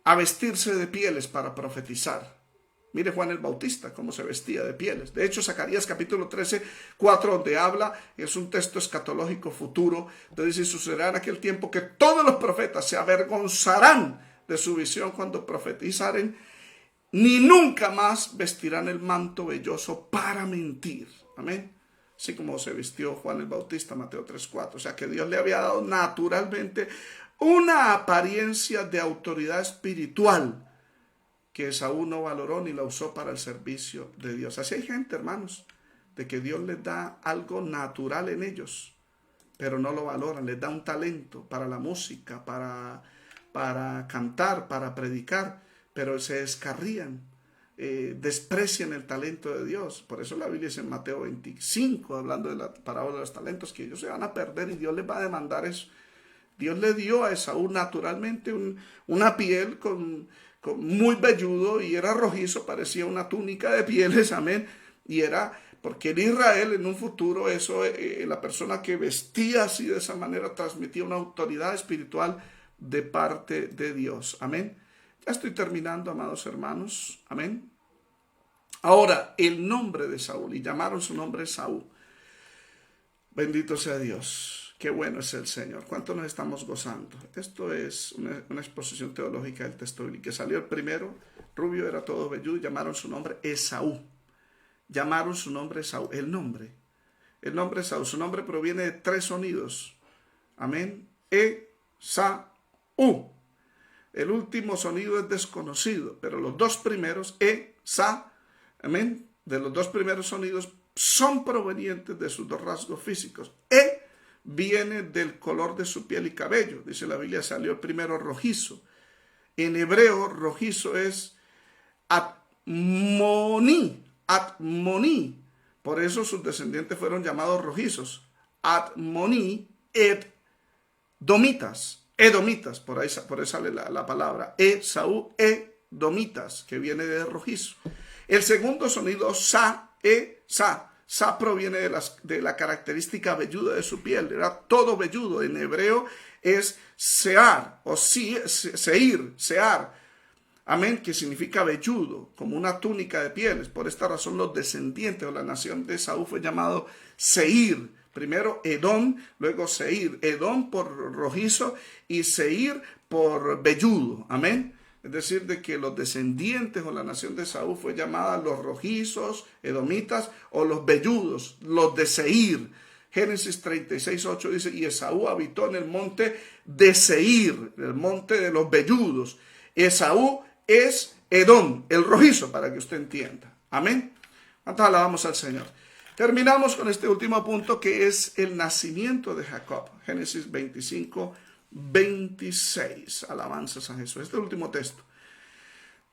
a vestirse de pieles para profetizar. Mire Juan el Bautista cómo se vestía de pieles. De hecho, Zacarías capítulo 13, 4, donde habla, es un texto escatológico futuro. Entonces dice: sucederá en aquel tiempo que todos los profetas se avergonzarán de su visión cuando profetizaren, ni nunca más vestirán el manto velloso para mentir. Amén. Así como se vistió Juan el Bautista, Mateo 3, 4. O sea que Dios le había dado naturalmente una apariencia de autoridad espiritual que Saúl no valoró ni la usó para el servicio de Dios. Así hay gente, hermanos, de que Dios les da algo natural en ellos, pero no lo valoran. Les da un talento para la música, para cantar, para predicar, pero se descarrían, desprecian el talento de Dios. Por eso la Biblia dice en Mateo 25, hablando de la parábola de los talentos, que ellos se van a perder y Dios les va a demandar eso. Dios le dio a Esaú naturalmente una piel muy velludo, y era rojizo, parecía una túnica de pieles, amén, y era porque en Israel en un futuro eso, la persona que vestía así de esa manera transmitía una autoridad espiritual de parte de Dios, amén. Ya estoy terminando, amados hermanos, amén. Ahora, el nombre de Saúl, y llamaron su nombre Saúl. Bendito sea Dios. Qué bueno es el Señor. ¿Cuánto nos estamos gozando? Esto es una exposición teológica del texto bíblico. Que salió el primero, rubio, era todo velludo, llamaron su nombre Esaú. Llamaron su nombre Esaú. El nombre Esaú. Su nombre proviene de 3 sonidos. Amén. E-sa-u. El último sonido es desconocido, pero los 2 primeros, E-sa, amén, de los 2 primeros sonidos son provenientes de sus 2 rasgos físicos. Viene del color de su piel y cabello. Dice la Biblia, salió el primero rojizo. En hebreo, rojizo es atmoní. Por eso sus descendientes fueron llamados rojizos. Atmoní, edomitas. Por ahí sale la palabra. Esaú, edomitas, que viene de rojizo. El segundo sonido, sa. Sa proviene de la característica velluda de su piel. Era todo velludo. En hebreo es sear o seir. Amén, que significa velludo, como una túnica de pieles. Por esta razón los descendientes o la nación de Saúl fue llamado Seir. Primero Edom, luego Seir. Edom por rojizo y Seir por velludo. Amén. Es decir, de que los descendientes o la nación de Saúl fue llamada los rojizos, edomitas, o los velludos, los de Seir. Génesis 36:8 dice: y Esaú habitó en el monte de Seir, el monte de los velludos. Esaú es Edom, el rojizo, para que usted entienda. Amén. ¿Cuántos alabamos al Señor? Terminamos con este último punto, que es el nacimiento de Jacob. Génesis 25:26. Alabanzas a Jesús. Este último texto.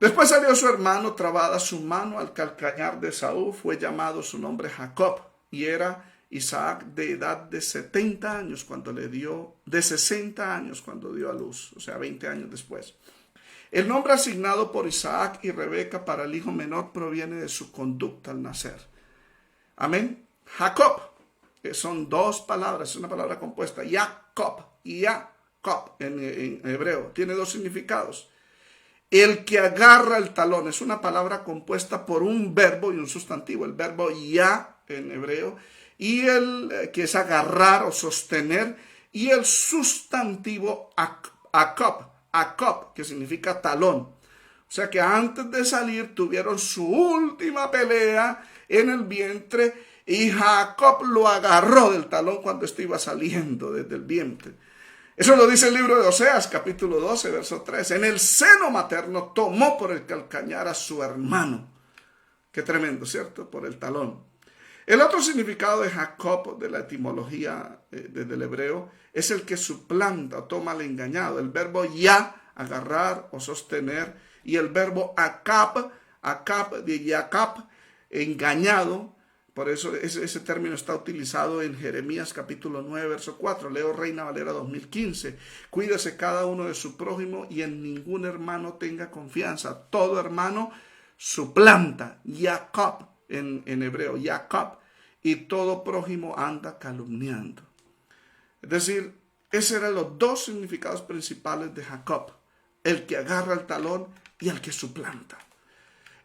Después salió su hermano, trabada su mano al calcañar de Esaú, fue llamado su nombre Jacob, y era Isaac de edad de 70 años cuando le dio, de 60 años cuando dio a luz, o sea, 20 años después. El nombre asignado por Isaac y Rebeca para el hijo menor proviene de su conducta al nacer. Amén. Jacob, que son dos palabras, es una palabra compuesta. Jacob y Jacob en hebreo. Tiene dos significados. El que agarra el talón es una palabra compuesta por un verbo y un sustantivo. El verbo ya en hebreo y el que es agarrar o sostener y el sustantivo Jacob, que significa talón. O sea que antes de salir tuvieron su última pelea en el vientre y Jacob lo agarró del talón cuando iba saliendo desde el vientre. Eso lo dice el libro de Oseas, capítulo 12, verso 3. En el seno materno tomó por el calcañar a su hermano. Qué tremendo, ¿cierto? Por el talón. El otro significado de Jacob, de la etimología desde el hebreo, es el que suplanta o toma al engañado. El verbo ya, agarrar o sostener, y el verbo acab de Jacob, engañado. Por eso ese término está utilizado en Jeremías capítulo 9, verso 4. Leo Reina Valera 2015. Cuídese cada uno de su prójimo y en ningún hermano tenga confianza. Todo hermano suplanta. Jacob en hebreo, Jacob. Y todo prójimo anda calumniando. Es decir, esos eran los dos significados principales de Jacob. El que agarra el talón y el que suplanta.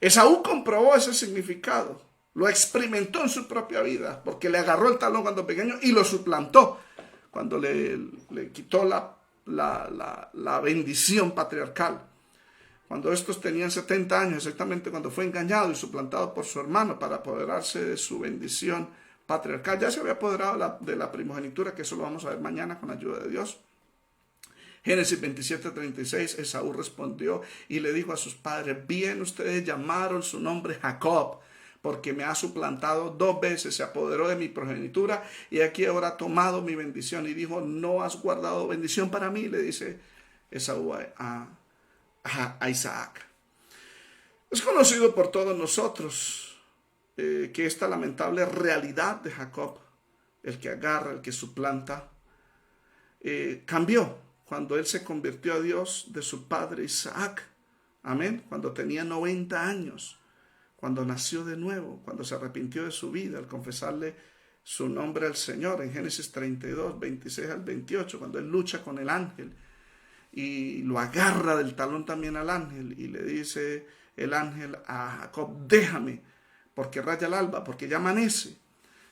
Esaú comprobó ese significado. Lo experimentó en su propia vida, porque le agarró el talón cuando pequeño y lo suplantó cuando le quitó la bendición patriarcal. Cuando estos tenían 70 años, exactamente cuando fue engañado y suplantado por su hermano para apoderarse de su bendición patriarcal. Ya se había apoderado de la primogenitura, que eso lo vamos a ver mañana con la ayuda de Dios. Génesis 27:36, Esaú respondió y le dijo a sus padres: bien ustedes llamaron su nombre Jacob, porque me ha suplantado 2 veces, se apoderó de mi progenitura y aquí ahora ha tomado mi bendición. Y dijo: no has guardado bendición para mí, le dice Esaú a Isaac. Es conocido por todos nosotros que esta lamentable realidad de Jacob, el que agarra, el que suplanta, cambió cuando él se convirtió a Dios de su padre Isaac. Amén. Cuando tenía 90 años, cuando nació de nuevo, cuando se arrepintió de su vida al confesarle su nombre al Señor en Génesis 32, 26 al 28, cuando él lucha con el ángel y lo agarra del talón también al ángel y le dice el ángel a Jacob: déjame, porque raya el alba, porque ya amanece.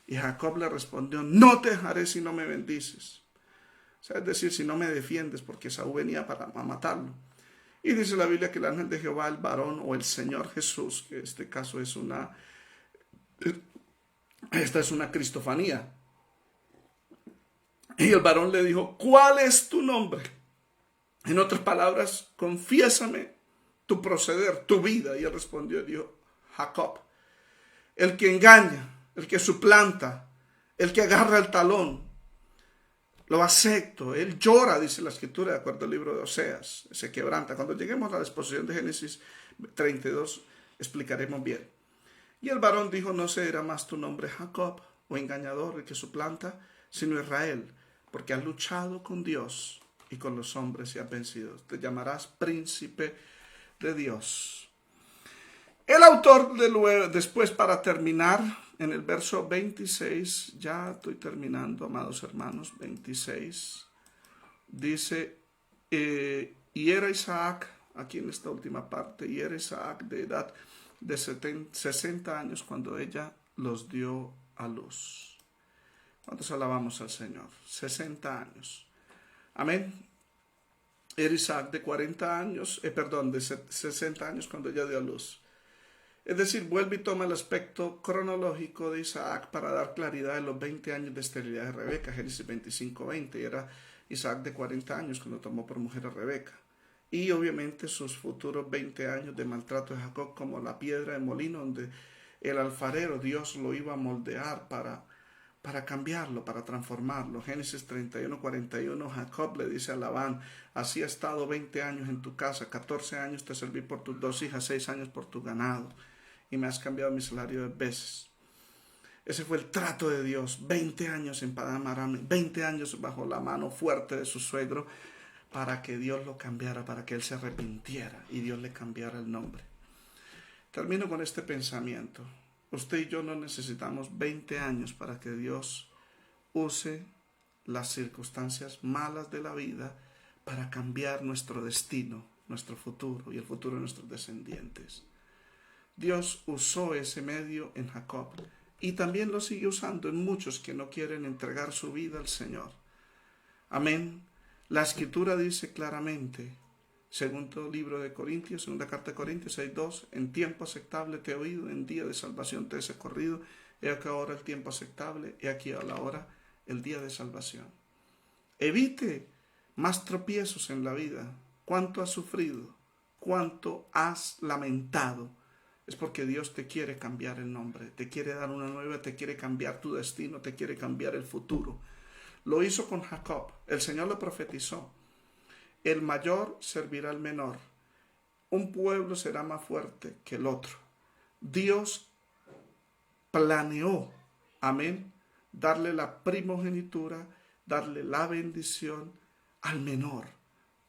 Y Jacob le respondió: no te dejaré si no me bendices. O sea, es decir, si no me defiendes, porque Esaú venía para matarlo. Y dice la Biblia que el ángel de Jehová, el varón o el Señor Jesús, que en este caso esta es una cristofanía. Y el varón le dijo: ¿cuál es tu nombre? En otras palabras, confiésame tu proceder, tu vida. Y él respondió y dijo: Jacob. El que engaña, el que suplanta, el que agarra el talón. Lo acepto. Él llora, dice la escritura, de acuerdo al libro de Oseas. Se quebranta. Cuando lleguemos a la exposición de Génesis 32, explicaremos bien. Y el varón dijo: no será más tu nombre Jacob, o engañador, el que suplanta, sino Israel, porque has luchado con Dios y con los hombres y has vencido. Te llamarás príncipe de Dios. El autor después, para terminar, en el verso 26, ya estoy terminando, amados hermanos, 26, dice: y era Isaac, aquí en esta última parte, y era Isaac de edad de 60 años cuando ella los dio a luz. ¿Cuántos alabamos al Señor? 60 años. Amén. Era Isaac de 40 años, de 60 años cuando ella dio a luz. Es decir, vuelve y toma el aspecto cronológico de Isaac para dar claridad de los 20 años de esterilidad de Rebeca. Génesis 25:20. Era Isaac de 40 años cuando tomó por mujer a Rebeca. Y obviamente sus futuros 20 años de maltrato de Jacob, como la piedra de molino donde el alfarero, Dios lo iba a moldear para para cambiarlo, para transformarlo. Génesis 31:41, Jacob le dice a Labán, así he estado 20 años en tu casa, 14 años te serví por tus 2 hijas, 6 años por tu ganado, y me has cambiado mi salario 2 veces. Ese fue el trato de Dios, 20 años en Padán Aram, 20 años bajo la mano fuerte de su suegro, para que Dios lo cambiara, para que él se arrepintiera y Dios le cambiara el nombre. Termino con este pensamiento. Usted y yo no necesitamos 20 años para que Dios use las circunstancias malas de la vida para cambiar nuestro destino, nuestro futuro y el futuro de nuestros descendientes. Dios usó ese medio en Jacob y también lo sigue usando en muchos que no quieren entregar su vida al Señor. Amén. La Escritura dice claramente, segundo libro de Corintios, segunda carta de Corintios 6:2, en tiempo aceptable te he oído, en día de salvación te he socorrido, he aquí ahora el tiempo aceptable, he aquí a la hora el día de salvación. Evite más tropiezos en la vida. ¿Cuánto has sufrido? ¿Cuánto has lamentado? Es porque Dios te quiere cambiar el nombre, te quiere dar una nueva, te quiere cambiar tu destino, te quiere cambiar el futuro. Lo hizo con Jacob. El Señor lo profetizó. El mayor servirá al menor. Un pueblo será más fuerte que el otro. Dios planeó, amén, darle la primogenitura, darle la bendición al menor,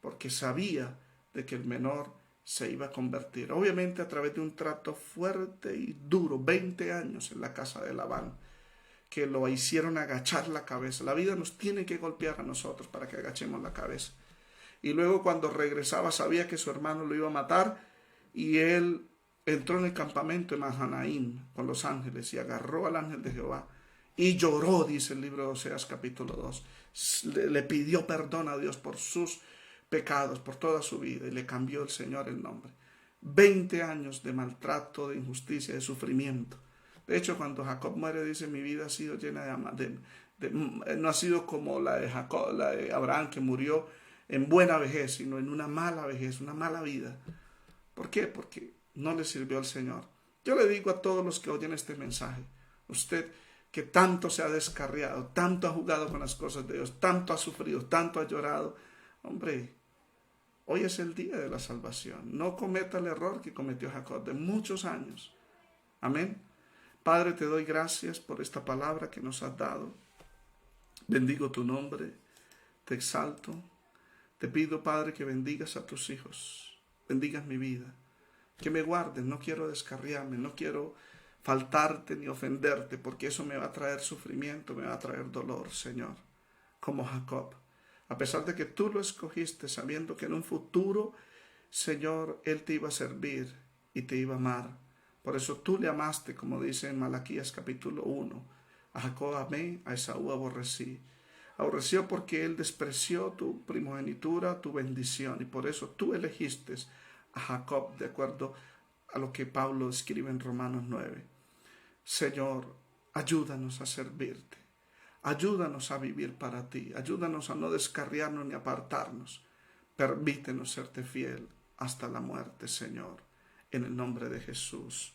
porque sabía de que el menor se iba a convertir. Obviamente a través de un trato fuerte y duro, 20 años en la casa de Labán, que lo hicieron agachar la cabeza. La vida nos tiene que golpear a nosotros para que agachemos la cabeza. Y luego cuando regresaba sabía que su hermano lo iba a matar y él entró en el campamento de Mahanaim con los ángeles y agarró al ángel de Jehová y lloró, dice el libro de Oseas capítulo 2. Le pidió perdón a Dios por sus pecados, por toda su vida, y le cambió el Señor el nombre. 20 años de maltrato, de injusticia, de sufrimiento. De hecho, cuando Jacob muere, dice, mi vida ha sido llena no ha sido como la de Jacob, la de Abraham, que murió en buena vejez, sino en una mala vejez, una mala vida. ¿Por qué? Porque no le sirvió al Señor. Yo le digo a todos los que oyen este mensaje, usted que tanto se ha descarriado, tanto ha jugado con las cosas de Dios, tanto ha sufrido, tanto ha llorado, hombre, hoy es el día de la salvación. No cometa el error que cometió Jacob de muchos años. Amén. Padre, te doy gracias por esta palabra que nos has dado. Bendigo tu nombre, te exalto. Te pido, Padre, que bendigas a tus hijos, bendigas mi vida, que me guardes. No quiero descarriarme, no quiero faltarte ni ofenderte, porque eso me va a traer sufrimiento, me va a traer dolor, Señor, como Jacob. A pesar de que tú lo escogiste, sabiendo que en un futuro, Señor, él te iba a servir y te iba a amar. Por eso tú le amaste, como dice en Malaquías capítulo 1. A Jacob amé, a Esaú aborrecí. Aborreció porque él despreció tu primogenitura, tu bendición, y por eso tú elegiste a Jacob, de acuerdo a lo que Pablo escribe en Romanos 9. Señor, ayúdanos a servirte, ayúdanos a vivir para ti, ayúdanos a no descarriarnos ni apartarnos. Permítenos serte fiel hasta la muerte, Señor, en el nombre de Jesús.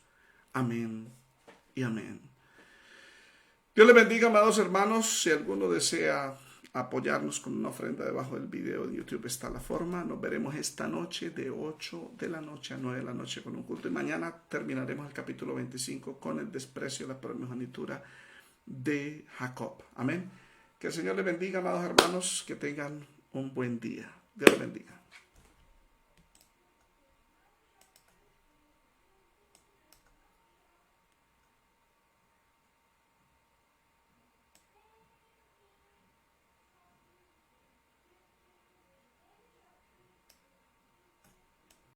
Amén y amén. Dios les bendiga, amados hermanos. Si alguno desea apoyarnos con una ofrenda, debajo del video de YouTube está la forma. Nos veremos esta noche de 8 de la noche a 9 de la noche con un culto. Y mañana terminaremos el capítulo 25 con el desprecio de la primogenitura de Jacob. Amén. Que el Señor les bendiga, amados hermanos. Que tengan un buen día. Dios les bendiga.